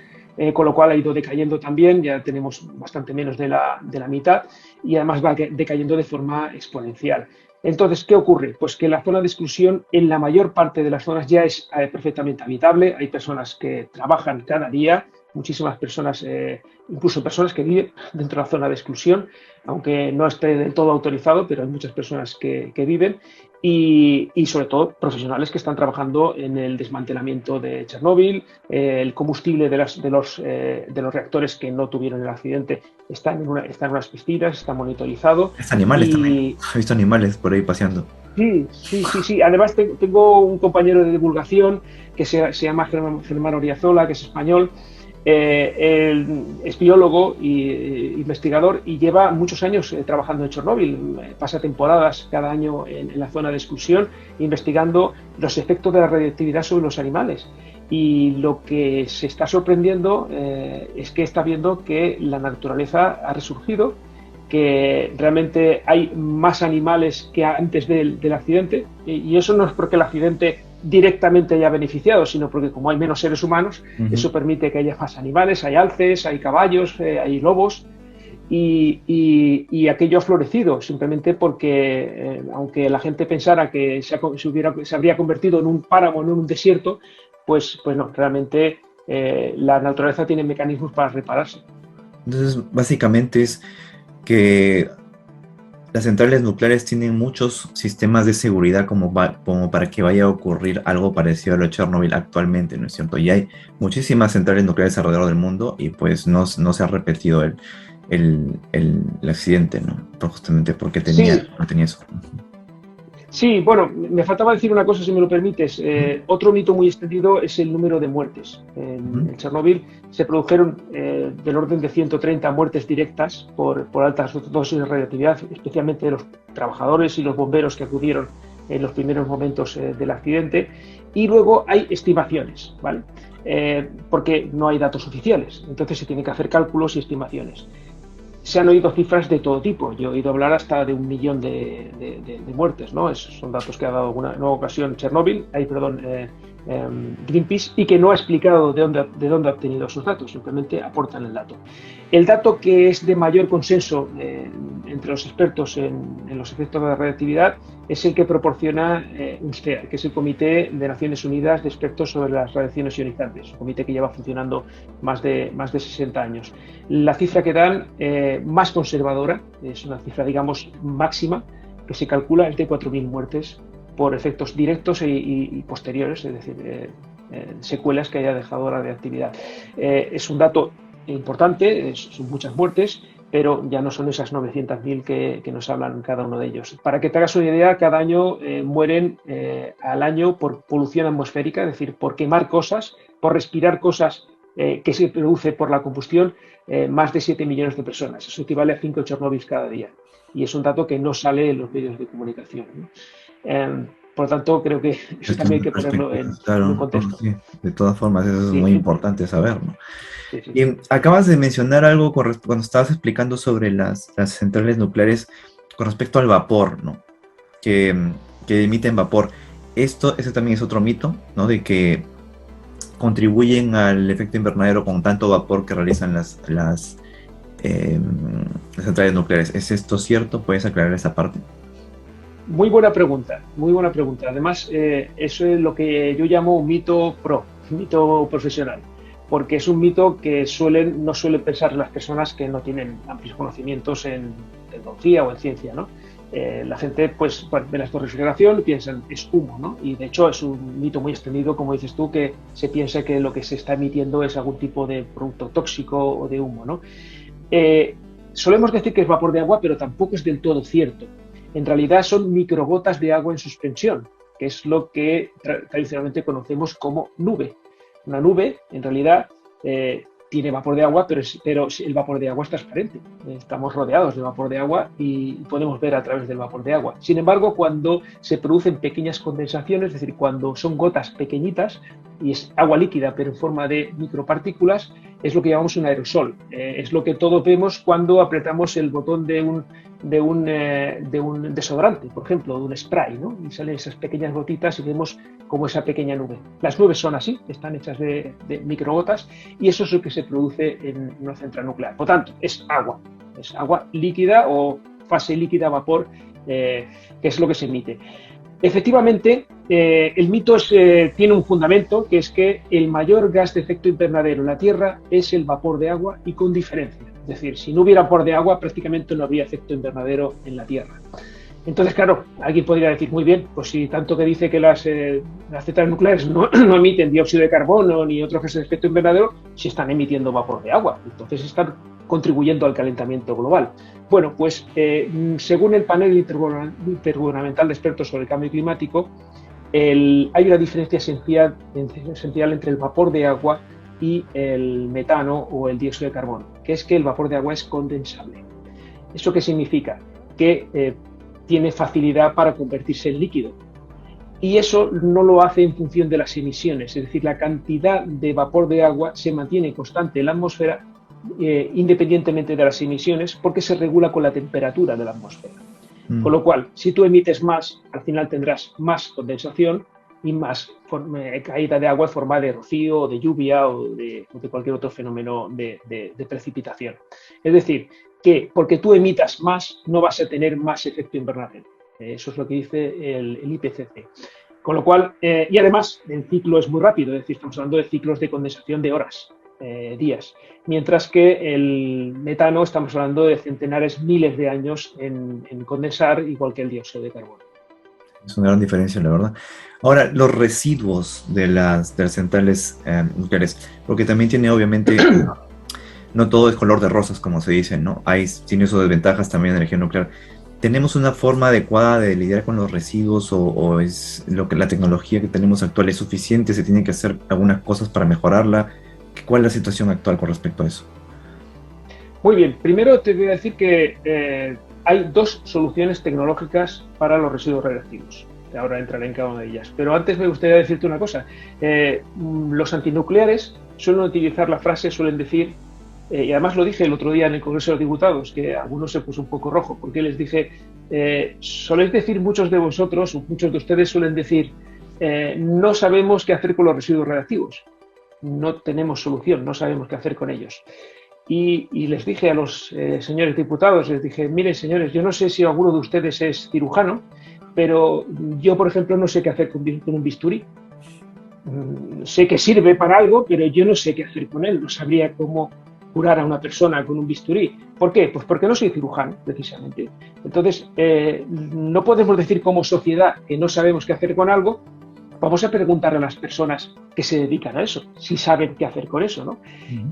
con lo cual ha ido decayendo también, ya tenemos bastante menos de la mitad y además va decayendo de forma exponencial. Entonces, ¿qué ocurre? Pues que la zona de exclusión en la mayor parte de las zonas ya es perfectamente habitable, hay personas que trabajan cada día, muchísimas personas, incluso personas que viven dentro de la zona de exclusión, aunque no esté del todo autorizado, pero hay muchas personas que viven y sobre todo profesionales que están trabajando en el desmantelamiento de Chernóbil, el combustible de los reactores que no tuvieron el accidente está en unas piscinas, está monitorizado. Es animales también. He visto animales por ahí paseando. Sí. Además tengo un compañero de divulgación que se llama Germán Oriazola, que es español. Es biólogo e investigador y lleva muchos años trabajando en Chernóbil. Pasa temporadas cada año en la zona de exclusión investigando los efectos de la radiactividad sobre los animales. Y lo que se está sorprendiendo es que está viendo que la naturaleza ha resurgido, que realmente hay más animales que antes del accidente, y eso no es porque el accidente directamente haya beneficiado, sino porque como hay menos seres humanos, eso permite que haya más animales, hay alces, hay caballos, hay lobos, y aquello ha florecido simplemente porque aunque la gente pensara que se habría convertido en un páramo, en un desierto, pues no, realmente la naturaleza tiene mecanismos para repararse. Entonces, básicamente es que las centrales nucleares tienen muchos sistemas de seguridad como para que vaya a ocurrir algo parecido a lo de Chernobyl actualmente, ¿no es cierto? Y hay muchísimas centrales nucleares alrededor del mundo y pues no se ha repetido el accidente, ¿no? Justamente porque no tenía eso. Sí, bueno, me faltaba decir una cosa, si me lo permites. Otro mito muy extendido es el número de muertes. En Chernóbil se produjeron del orden de 130 muertes directas por altas dosis de radiactividad, especialmente de los trabajadores y los bomberos que acudieron en los primeros momentos del accidente. Y luego hay estimaciones, ¿vale? Porque no hay datos oficiales. Entonces se tienen que hacer cálculos y estimaciones. Se han oído cifras de todo tipo. Yo he oído hablar hasta de 1.000.000 de muertes, ¿no? Son datos que ha dado en una ocasión Greenpeace, y que no ha explicado de dónde ha obtenido esos datos, simplemente aportan el dato. El dato que es de mayor consenso entre los expertos en los efectos de la radiactividad es el que proporciona UNSCEAR, que es el Comité de Naciones Unidas de Expertos sobre las Radiaciones Ionizantes, un comité que lleva funcionando más de 60 años. La cifra que dan, más conservadora, es una cifra, digamos, máxima, que se calcula es de 4.000 muertes por efectos directos y posteriores, es decir, secuelas que haya dejado la radiactividad. Es un dato importante, son muchas muertes, pero ya no son esas 900.000 que nos hablan cada uno de ellos. Para que te hagas una idea, cada año mueren al año por polución atmosférica, es decir, por quemar cosas, por respirar cosas que se produce por la combustión, más de 7 millones de personas. Eso equivale a 5 Chernóbils cada día. y es un dato que no sale en los medios de comunicación, ¿no? Por lo tanto, creo que eso también hay que ponerlo en un Claro, no, contexto. sí, de todas formas, eso es Sí, muy importante saber, ¿no? sí, sí. Y acabas de mencionar algo cuando estabas explicando sobre las centrales nucleares con respecto al vapor, ¿no? Que, que emiten vapor. Ese también es otro mito, ¿no? De que contribuyen al efecto invernadero con tanto vapor que realizan eh, las centrales nucleares. ¿Es esto cierto? ¿Puedes aclarar esa parte? Muy buena pregunta, muy buena pregunta. Además, eso es lo que yo llamo un mito un mito profesional, porque es un mito que no suelen pensar las personas que no tienen amplios conocimientos en tecnología o en ciencia, ¿no? La gente, pues, ve las torres de refrigeración y piensan, es humo, ¿no? Y de hecho es un mito muy extendido, como dices tú, que se piensa que lo que se está emitiendo es algún tipo de producto tóxico o de humo, ¿no? Eh, Solemos decir que es vapor de agua, pero tampoco es del todo cierto. En realidad son microgotas de agua en suspensión, que es lo que tradicionalmente conocemos como nube. Una nube, en realidad, tiene vapor de agua, pero el vapor de agua es transparente. Estamos rodeados de vapor de agua y podemos ver a través del vapor de agua. Sin embargo, cuando se producen pequeñas condensaciones, es decir, cuando son gotas pequeñitas y es agua líquida, pero en forma de micropartículas, es lo que llamamos un aerosol. Es lo que todos vemos cuando apretamos el botón de un desodorante, por ejemplo, de un spray, ¿no? Y salen esas pequeñas gotitas y vemos como esa pequeña nube. Las nubes son así, están hechas de microgotas y eso es lo que se produce en una central nuclear. Por tanto, es agua líquida o fase líquida vapor, que es lo que se emite. Efectivamente, el mito tiene un fundamento, que es que el mayor gas de efecto invernadero en la Tierra es el vapor de agua y con diferencia. Es decir, si no hubiera vapor de agua, prácticamente no habría efecto invernadero en la Tierra. Entonces, claro, alguien podría decir, muy bien, pues si tanto que dice que las centrales nucleares no emiten dióxido de carbono ni otros gases de efecto invernadero, si están emitiendo vapor de agua. Entonces están contribuyendo al calentamiento global. Bueno, pues según el panel intergubernamental de expertos sobre el cambio climático, hay una diferencia esencial entre el vapor de agua y el metano o el dióxido de carbono, que es que el vapor de agua es condensable. ¿Eso qué significa? Que tiene facilidad para convertirse en líquido. Y eso no lo hace en función de las emisiones, es decir, la cantidad de vapor de agua se mantiene constante en la atmósfera independientemente de las emisiones, porque se regula con la temperatura de la atmósfera. Con lo cual, si tú emites más, al final tendrás más condensación y más caída de agua en forma de rocío, de lluvia o de cualquier otro fenómeno de precipitación. Es decir, que porque tú emitas más, no vas a tener más efecto invernadero. Eso es lo que dice el IPCC. Con lo cual, y además, el ciclo es muy rápido, es decir, estamos hablando de ciclos de condensación de horas, días. Mientras que el metano estamos hablando de centenares, miles de años en condensar, igual que el dióxido de carbono. Es una gran diferencia, la verdad. Ahora, los residuos de las centrales nucleares, porque también tiene obviamente, no todo es color de rosas, como se dice, ¿no? Tiene sus desventajas también en energía nuclear. ¿Tenemos una forma adecuada de lidiar con los residuos o es lo que la tecnología que tenemos actual es suficiente? ¿Se tienen que hacer algunas cosas para mejorarla? ¿Cuál es la situación actual con respecto a eso? Muy bien, primero te voy a decir que hay dos soluciones tecnológicas para los residuos radiactivos. Ahora entraré en cada una de ellas. Pero antes me gustaría decirte una cosa. Los antinucleares suelen utilizar la frase, suelen decir, y además lo dije el otro día en el Congreso de los Diputados, que a algunos se puso un poco rojo, porque les dije, soléis decir muchos de vosotros, o muchos de ustedes suelen decir, no sabemos qué hacer con los residuos radiactivos. No tenemos solución, no sabemos qué hacer con ellos. Y les dije a los señores diputados, les dije, miren señores, yo no sé si alguno de ustedes es cirujano, pero yo, por ejemplo, no sé qué hacer con un bisturí. Sé que sirve para algo, pero yo no sé qué hacer con él, no sabría cómo curar a una persona con un bisturí. ¿Por qué? Pues porque no soy cirujano, precisamente. Entonces, no podemos decir como sociedad que no sabemos qué hacer con algo. Vamos a preguntar a las personas que se dedican a eso, si saben qué hacer con eso, ¿no?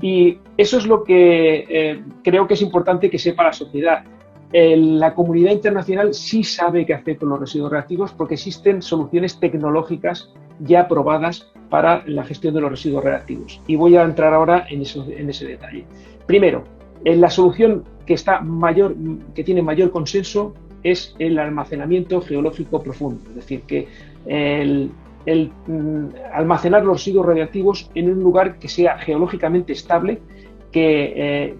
Y eso es lo que creo que es importante que sepa la sociedad. La comunidad internacional sí sabe qué hacer con los residuos reactivos porque existen soluciones tecnológicas ya aprobadas para la gestión de los residuos reactivos. Y voy a entrar ahora en ese detalle. Primero, La solución que tiene mayor consenso es el almacenamiento geológico profundo, es decir, que almacenar los residuos radiactivos en un lugar que sea geológicamente estable, que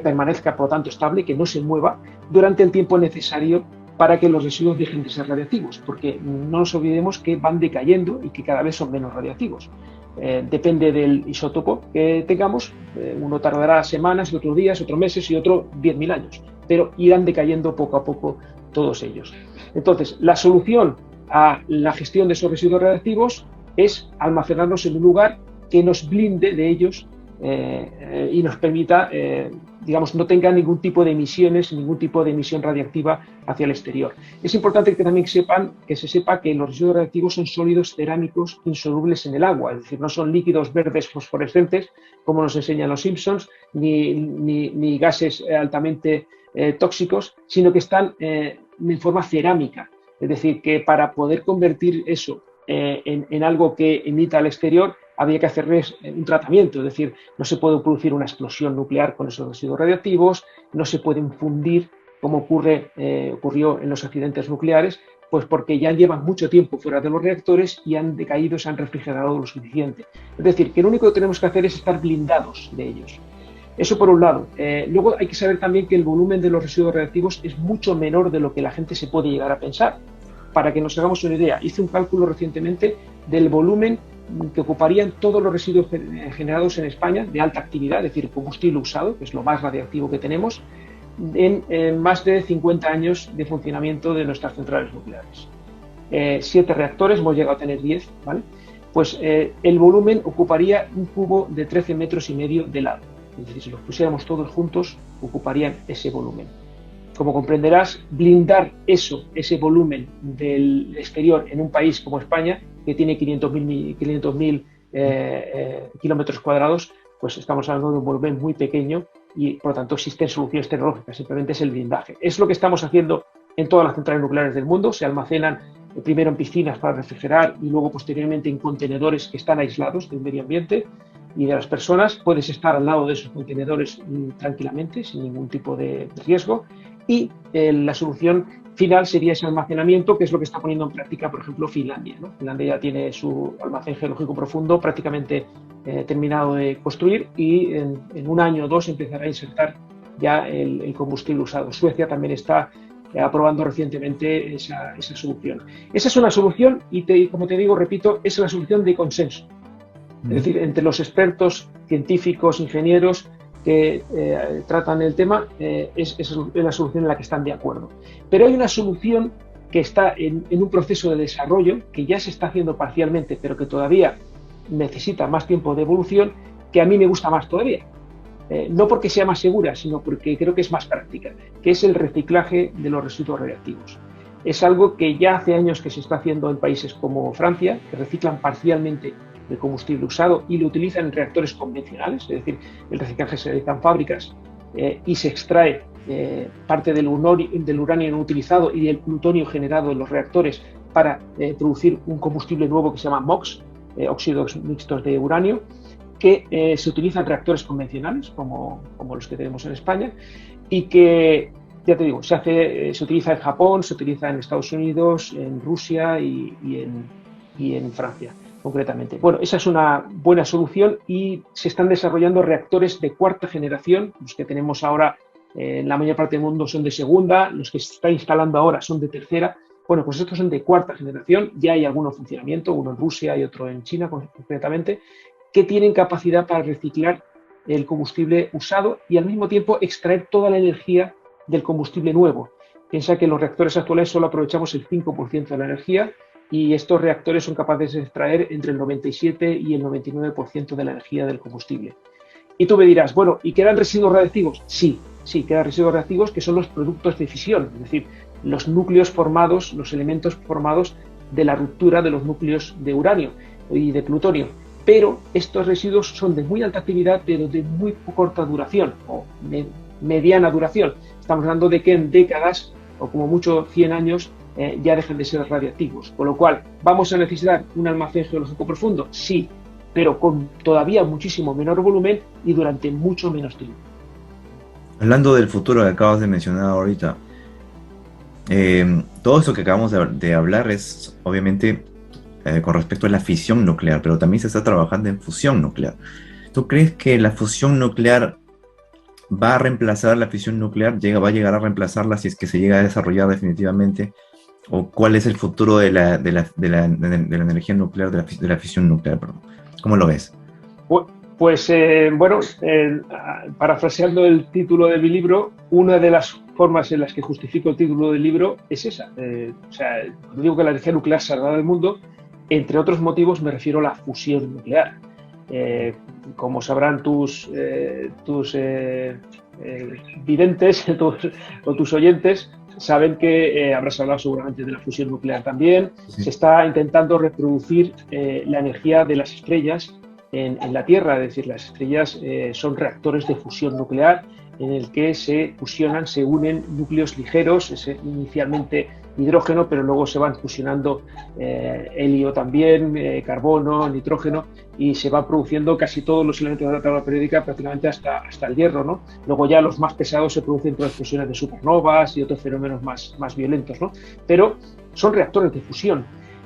permanezca, por lo tanto, estable, que no se mueva durante el tiempo necesario para que los residuos dejen de ser radiactivos, porque no nos olvidemos que van decayendo y que cada vez son menos radiactivos. Depende del isótopo que tengamos, uno tardará semanas, otros días, otros meses y otro 10.000 años, pero irán decayendo poco a poco todos ellos. Entonces, la solución a la gestión de esos residuos radiactivos es almacenarlos en un lugar que nos blinde de ellos y nos permita, digamos, no tenga ningún tipo de emisiones, ningún tipo de emisión radiactiva hacia el exterior. Es importante que también se sepa que los residuos radiactivos son sólidos cerámicos insolubles en el agua, es decir, no son líquidos verdes fosforescentes, como nos enseñan los Simpsons, ni gases altamente tóxicos, sino que están en forma cerámica. Es decir, que para poder convertir eso en algo que emita al exterior, había que hacerles un tratamiento, es decir, no se puede producir una explosión nuclear con esos residuos radiactivos, no se pueden fundir como ocurrió en los accidentes nucleares, pues porque ya llevan mucho tiempo fuera de los reactores y han decaído, se han refrigerado lo suficiente. Es decir, que lo único que tenemos que hacer es estar blindados de ellos. Eso por un lado. Luego hay que saber también que el volumen de los residuos radiactivos es mucho menor de lo que la gente se puede llegar a pensar. Para que nos hagamos una idea, hice un cálculo recientemente del volumen que ocuparían todos los residuos generados en España de alta actividad, es decir, combustible usado, que es lo más radiactivo que tenemos, en más de 50 años de funcionamiento de nuestras centrales nucleares. 7 reactores, hemos llegado a tener 10, ¿vale? Pues el volumen ocuparía un cubo de 13 metros y medio de lado. Es decir, si los pusiéramos todos juntos, ocuparían ese volumen. Como comprenderás, blindar ese volumen del exterior en un país como España, que tiene 500.000 kilómetros cuadrados, pues estamos hablando de un volumen muy pequeño y, por lo tanto, existen soluciones tecnológicas. Simplemente es el blindaje. Es lo que estamos haciendo en todas las centrales nucleares del mundo. Se almacenan primero en piscinas para refrigerar y luego, posteriormente, en contenedores que están aislados del medio ambiente y de las personas. Puedes estar al lado de esos contenedores tranquilamente, sin ningún tipo de riesgo. Y la solución final sería ese almacenamiento, que es lo que está poniendo en práctica, por ejemplo, Finlandia, ¿no? Finlandia ya tiene su almacén geológico profundo prácticamente terminado de construir y en un año o dos empezará a insertar ya el combustible usado. Suecia también está aprobando recientemente esa solución. Esa es una solución y, como te digo, repito, es la solución de consenso. Es decir, entre los expertos, científicos, ingenieros que tratan el tema, es la solución en la que están de acuerdo. Pero hay una solución que está en un proceso de desarrollo, que ya se está haciendo parcialmente, pero que todavía necesita más tiempo de evolución, que a mí me gusta más todavía. No porque sea más segura, sino porque creo que es más práctica, que es el reciclaje de los residuos radiactivos. Es algo que ya hace años que se está haciendo en países como Francia, que reciclan parcialmente el combustible usado y lo utilizan en reactores convencionales, es decir, el reciclaje se realiza en fábricas y se extrae parte del uranio no utilizado y del plutonio generado en los reactores para producir un combustible nuevo que se llama MOX, óxidos mixtos de uranio, que se utiliza en reactores convencionales, como los que tenemos en España, y que, ya te digo, se utiliza en Japón, se utiliza en Estados Unidos, en Rusia y en Francia, concretamente. Bueno, esa es una buena solución y se están desarrollando reactores de cuarta generación. Los que tenemos ahora en la mayor parte del mundo son de segunda, los que se están instalando ahora son de tercera. Bueno, pues estos son de cuarta generación, ya hay alguno en funcionamiento, uno en Rusia y otro en China concretamente, que tienen capacidad para reciclar el combustible usado y al mismo tiempo extraer toda la energía del combustible nuevo. Piensa que en los reactores actuales solo aprovechamos el 5% de la energía y estos reactores son capaces de extraer entre el 97 y el 99% de la energía del combustible. Y tú me dirás, bueno, ¿y quedan residuos radiactivos? Sí, quedan residuos radiactivos que son los productos de fisión, es decir, los núcleos formados, los elementos formados de la ruptura de los núcleos de uranio y de plutonio. Pero estos residuos son de muy alta actividad, pero de muy corta duración o mediana duración. Estamos hablando de que en décadas, o como mucho 100 años, ya dejan de ser radiactivos. Con lo cual, ¿vamos a necesitar un almacén geológico profundo? Sí, pero con todavía muchísimo menor volumen y durante mucho menos tiempo. Hablando del futuro que acabas de mencionar ahorita, todo eso que acabamos de hablar es obviamente con respecto a la fisión nuclear, pero también se está trabajando en fusión nuclear. ¿Tú crees que la fusión nuclear va a reemplazar la fisión nuclear? ¿Va a llegar a reemplazarla si es que se llega a desarrollar definitivamente? ¿O cuál es el futuro de la energía nuclear, de la fisión nuclear, perdón? ¿Cómo lo ves? Pues bueno, parafraseando el título de mi libro, una de las formas en las que justifico el título del libro es esa. O sea, cuando digo que la energía nuclear salvará del mundo, entre otros motivos me refiero a la fusión nuclear. Como sabrán tus videntes o tus oyentes, saben que habrás hablado seguramente de la fusión nuclear también. Sí. Se está intentando reproducir la energía de las estrellas en la Tierra, es decir, las estrellas son reactores de fusión nuclear en el que se fusionan, se unen núcleos ligeros, inicialmente hidrógeno, pero luego se van fusionando helio también, carbono, nitrógeno, y se van produciendo casi todos los elementos de la tabla periódica, prácticamente hasta el hierro, ¿no? Luego ya los más pesados se producen por explosiones de supernovas y otros fenómenos más violentos, ¿no? Pero son reactores de fusión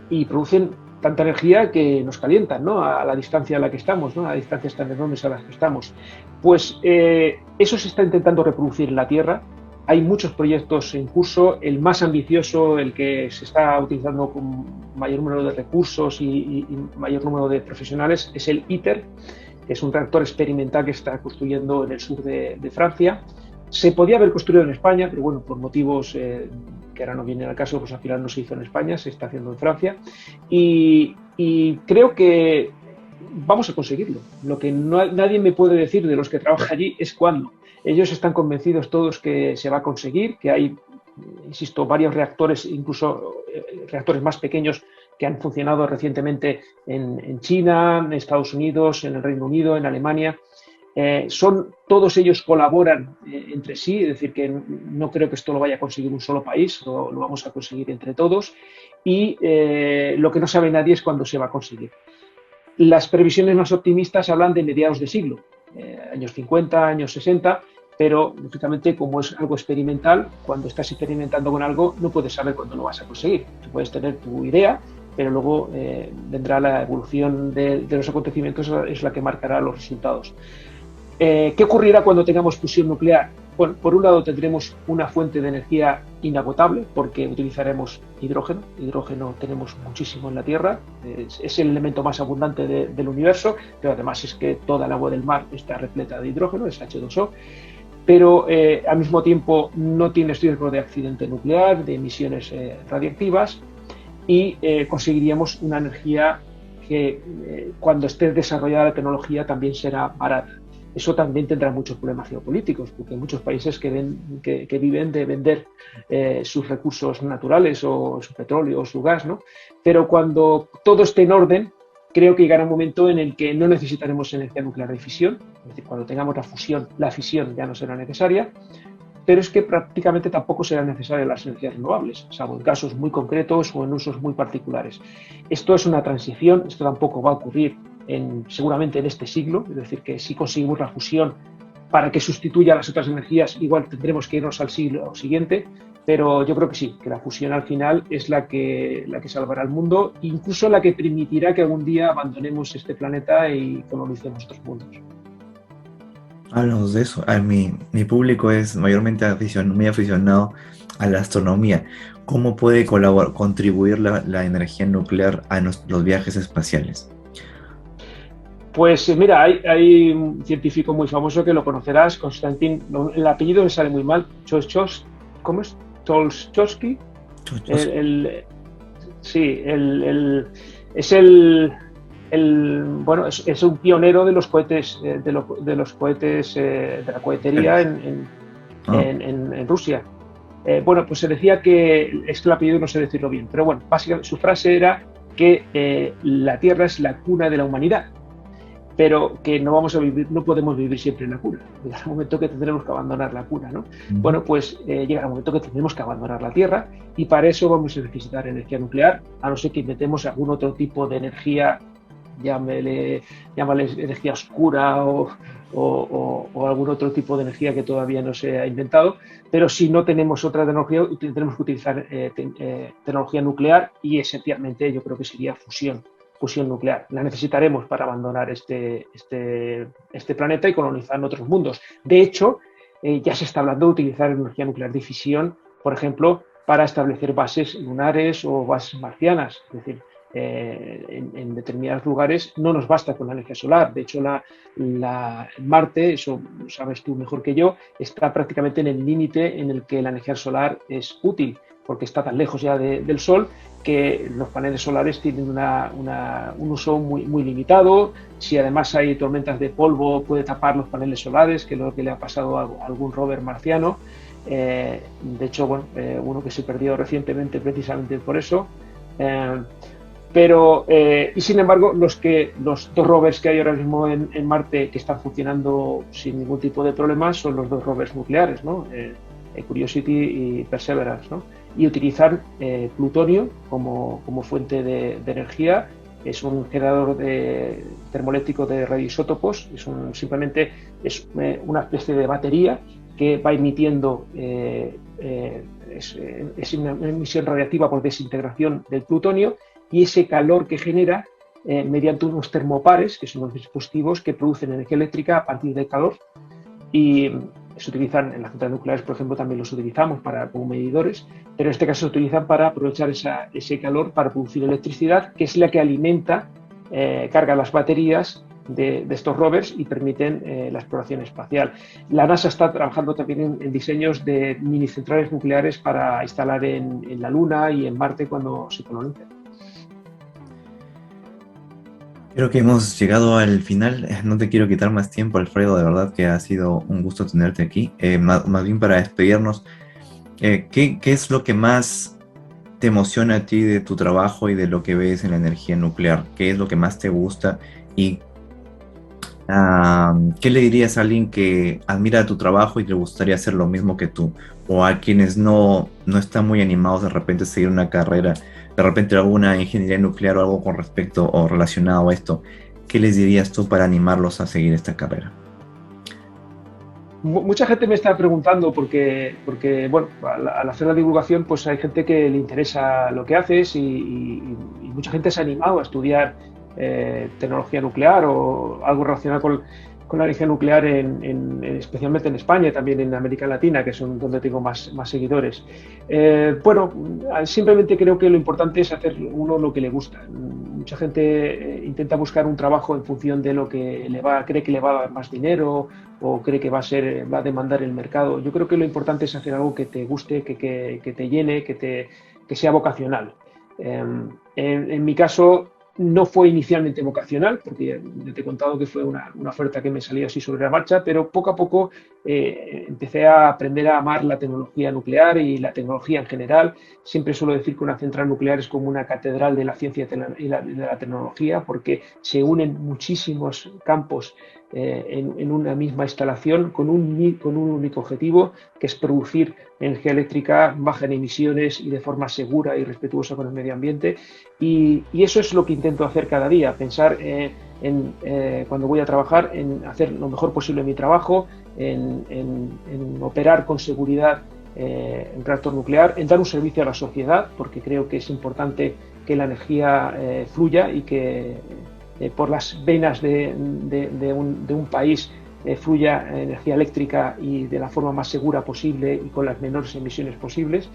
y producen tanta energía que nos calientan, ¿no? A la distancia a la que estamos, ¿no? A distancias tan enormes a las que estamos. Pues eso se está intentando reproducir en la Tierra. Hay muchos proyectos en curso. El más ambicioso, el que se está utilizando con mayor número de recursos y mayor número de profesionales, es el ITER, que es un reactor experimental que está construyendo en el sur de Francia. Se podía haber construido en España, pero bueno, por motivos que ahora no vienen al caso, pues al final no se hizo en España, se está haciendo en Francia. Y creo que vamos a conseguirlo. Lo que nadie me puede decir de los que trabajan allí es cuándo. Ellos están convencidos todos que se va a conseguir, que hay, insisto, varios reactores, incluso reactores más pequeños que han funcionado recientemente en China, en Estados Unidos, en el Reino Unido, en Alemania. Todos ellos colaboran entre sí, es decir, que no creo que esto lo vaya a conseguir un solo país, lo vamos a conseguir entre todos, y lo que no sabe nadie es cuándo se va a conseguir. Las previsiones más optimistas hablan de mediados de siglo, años 50, años 60, pero lógicamente como es algo experimental, cuando estás experimentando con algo no puedes saber cuándo lo vas a conseguir. Tú puedes tener tu idea, pero luego vendrá la evolución de los acontecimientos, es la que marcará los resultados. ¿Qué ocurrirá cuando tengamos fusión nuclear? Bueno, por un lado tendremos una fuente de energía inagotable porque utilizaremos hidrógeno. Hidrógeno tenemos muchísimo en la Tierra, es el elemento más abundante del universo, pero además es que toda el agua del mar está repleta de hidrógeno, es H2O, pero al mismo tiempo no tiene riesgo de accidente nuclear, de emisiones radiactivas, y conseguiríamos una energía que cuando esté desarrollada la tecnología también será barata. Eso también tendrá muchos problemas geopolíticos, porque hay muchos países que viven de vender sus recursos naturales o su petróleo o su gas, ¿no? Pero cuando todo esté en orden, creo que llegará un momento en el que no necesitaremos energía nuclear de fisión, es decir, cuando tengamos la fisión ya no será necesaria, pero es que prácticamente tampoco serán necesarias las energías renovables, salvo en casos muy concretos o en usos muy particulares. Esto es una transición, esto tampoco va a ocurrir seguramente en este siglo, es decir, que si conseguimos la fusión para que sustituya a las otras energías, igual tendremos que irnos al siglo siguiente, pero yo creo que sí, que la fusión al final es la que salvará al mundo, incluso la que permitirá que algún día abandonemos este planeta y colonicemos otros mundos. Hablamos de eso. Mi público es mayormente muy aficionado a la astronomía. ¿Cómo puede contribuir la energía nuclear a los viajes espaciales? Pues mira, hay un científico muy famoso que lo conocerás, Konstantin, el apellido me sale muy mal, ¿cómo es? Tsiolkovsky. Sí, bueno, es un pionero de los cohetes, de los cohetes de la cohetería en Rusia. Bueno, pues se decía que, es que el apellido no sé decirlo bien, pero bueno, básicamente su frase era que la Tierra es la cuna de la humanidad, pero que no podemos vivir siempre en la cuna. Llegará un momento que tendremos que abandonar la cuna, ¿no? Bueno, pues llegará un momento que tendremos que abandonar la Tierra y para eso vamos a necesitar energía nuclear, a no ser que inventemos algún otro tipo de energía llámale energía oscura o algún otro tipo de energía que todavía no se ha inventado, pero si no tenemos otra tecnología, tenemos que utilizar tecnología nuclear y esencialmente yo creo que sería fusión nuclear. La necesitaremos para abandonar este planeta y colonizar otros mundos. De hecho, ya se está hablando de utilizar energía nuclear de fisión, por ejemplo, para establecer bases lunares o bases marcianas. Es decir, en determinados lugares no nos basta con la energía solar. De hecho, Marte, eso sabes tú mejor que yo, está prácticamente en el límite en el que la energía solar es útil, porque está tan lejos ya del Sol que los paneles solares tienen un uso muy limitado. Si además hay tormentas de polvo, puede tapar los paneles solares, que es lo que le ha pasado a algún rover marciano. De hecho, bueno, uno que se perdió recientemente precisamente por eso. Y sin embargo, los dos rovers que hay ahora mismo en Marte que están funcionando sin ningún tipo de problemas son los dos rovers nucleares, ¿no? Curiosity y Perseverance, ¿no? Y utilizan plutonio como fuente de energía. Es un generador termoeléctrico de radioisótopos, simplemente es una especie de batería que va emitiendo es una emisión radiactiva por desintegración del plutonio, y ese calor que genera mediante unos termopares, que son los dispositivos que producen energía eléctrica a partir del calor, y se utilizan en las centrales nucleares, por ejemplo, también los utilizamos como medidores, pero en este caso se utilizan para aprovechar ese calor para producir electricidad, que es la que alimenta, carga las baterías de estos rovers y permiten la exploración espacial. La NASA está trabajando también en diseños de mini centrales nucleares para instalar en la Luna y en Marte cuando se colonice. Creo que hemos llegado al final. No te quiero quitar más tiempo, Alfredo. De verdad que ha sido un gusto tenerte aquí. Más bien para despedirnos, ¿qué es lo que más te emociona a ti de tu trabajo y de lo que ves en la energía nuclear? ¿Qué es lo que más te gusta? ¿Y qué le dirías a alguien que admira tu trabajo y le gustaría hacer lo mismo que tú? O a quienes no están muy animados de repente a seguir una carrera, de repente alguna ingeniería nuclear o algo con respecto o relacionado a esto. ¿Qué les dirías tú para animarlos a seguir esta carrera? Mucha gente me está preguntando porque bueno, al hacer la divulgación, pues hay gente que le interesa lo que haces y mucha gente se ha animado a estudiar tecnología nuclear o algo relacionado con la energía nuclear, especialmente en España y también en América Latina, que son donde tengo más seguidores. Bueno, simplemente creo que lo importante es hacer uno lo que le gusta. Mucha gente intenta buscar un trabajo en función de lo que cree que le va a dar más dinero o cree que va a demandar el mercado. Yo creo que lo importante es hacer algo que te guste, que te llene, que sea vocacional. En mi caso, no fue inicialmente vocacional, porque ya te he contado que fue una oferta que me salió así sobre la marcha, pero poco a poco empecé a aprender a amar la tecnología nuclear y la tecnología en general. Siempre suelo decir que una central nuclear es como una catedral de la ciencia y de la tecnología, porque se unen muchísimos campos en una misma instalación con un único objetivo, que es producir energía eléctrica baja en emisiones y de forma segura y respetuosa con el medio ambiente. Y eso es lo que intento hacer cada día, pensar cuando voy a trabajar en hacer lo mejor posible mi trabajo, en operar con seguridad un reactor nuclear, en dar un servicio a la sociedad, porque creo que es importante que la energía fluya y que por las venas de un país fluya energía eléctrica y de la forma más segura posible y con las menores emisiones posibles.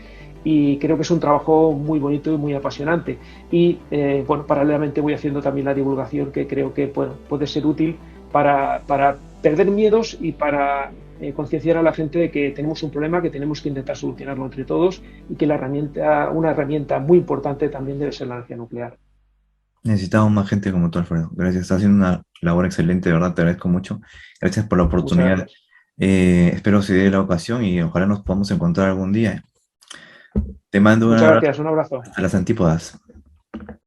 Y creo que es un trabajo muy bonito y muy apasionante. Y bueno, paralelamente voy haciendo también la divulgación, que creo que puede ser útil para perder miedos y para concienciar a la gente de que tenemos un problema que tenemos que intentar solucionarlo entre todos, y que una herramienta muy importante también debe ser la energía nuclear. Necesitamos más gente como tú, Alfredo. Gracias, estás haciendo una labor excelente, de verdad, te agradezco mucho. Gracias por la Muchas oportunidad. gracias. Espero se dé la ocasión y ojalá nos podamos encontrar algún día. Te mando un Muchas abrazo gracias. Un abrazo. hasta las antípodas.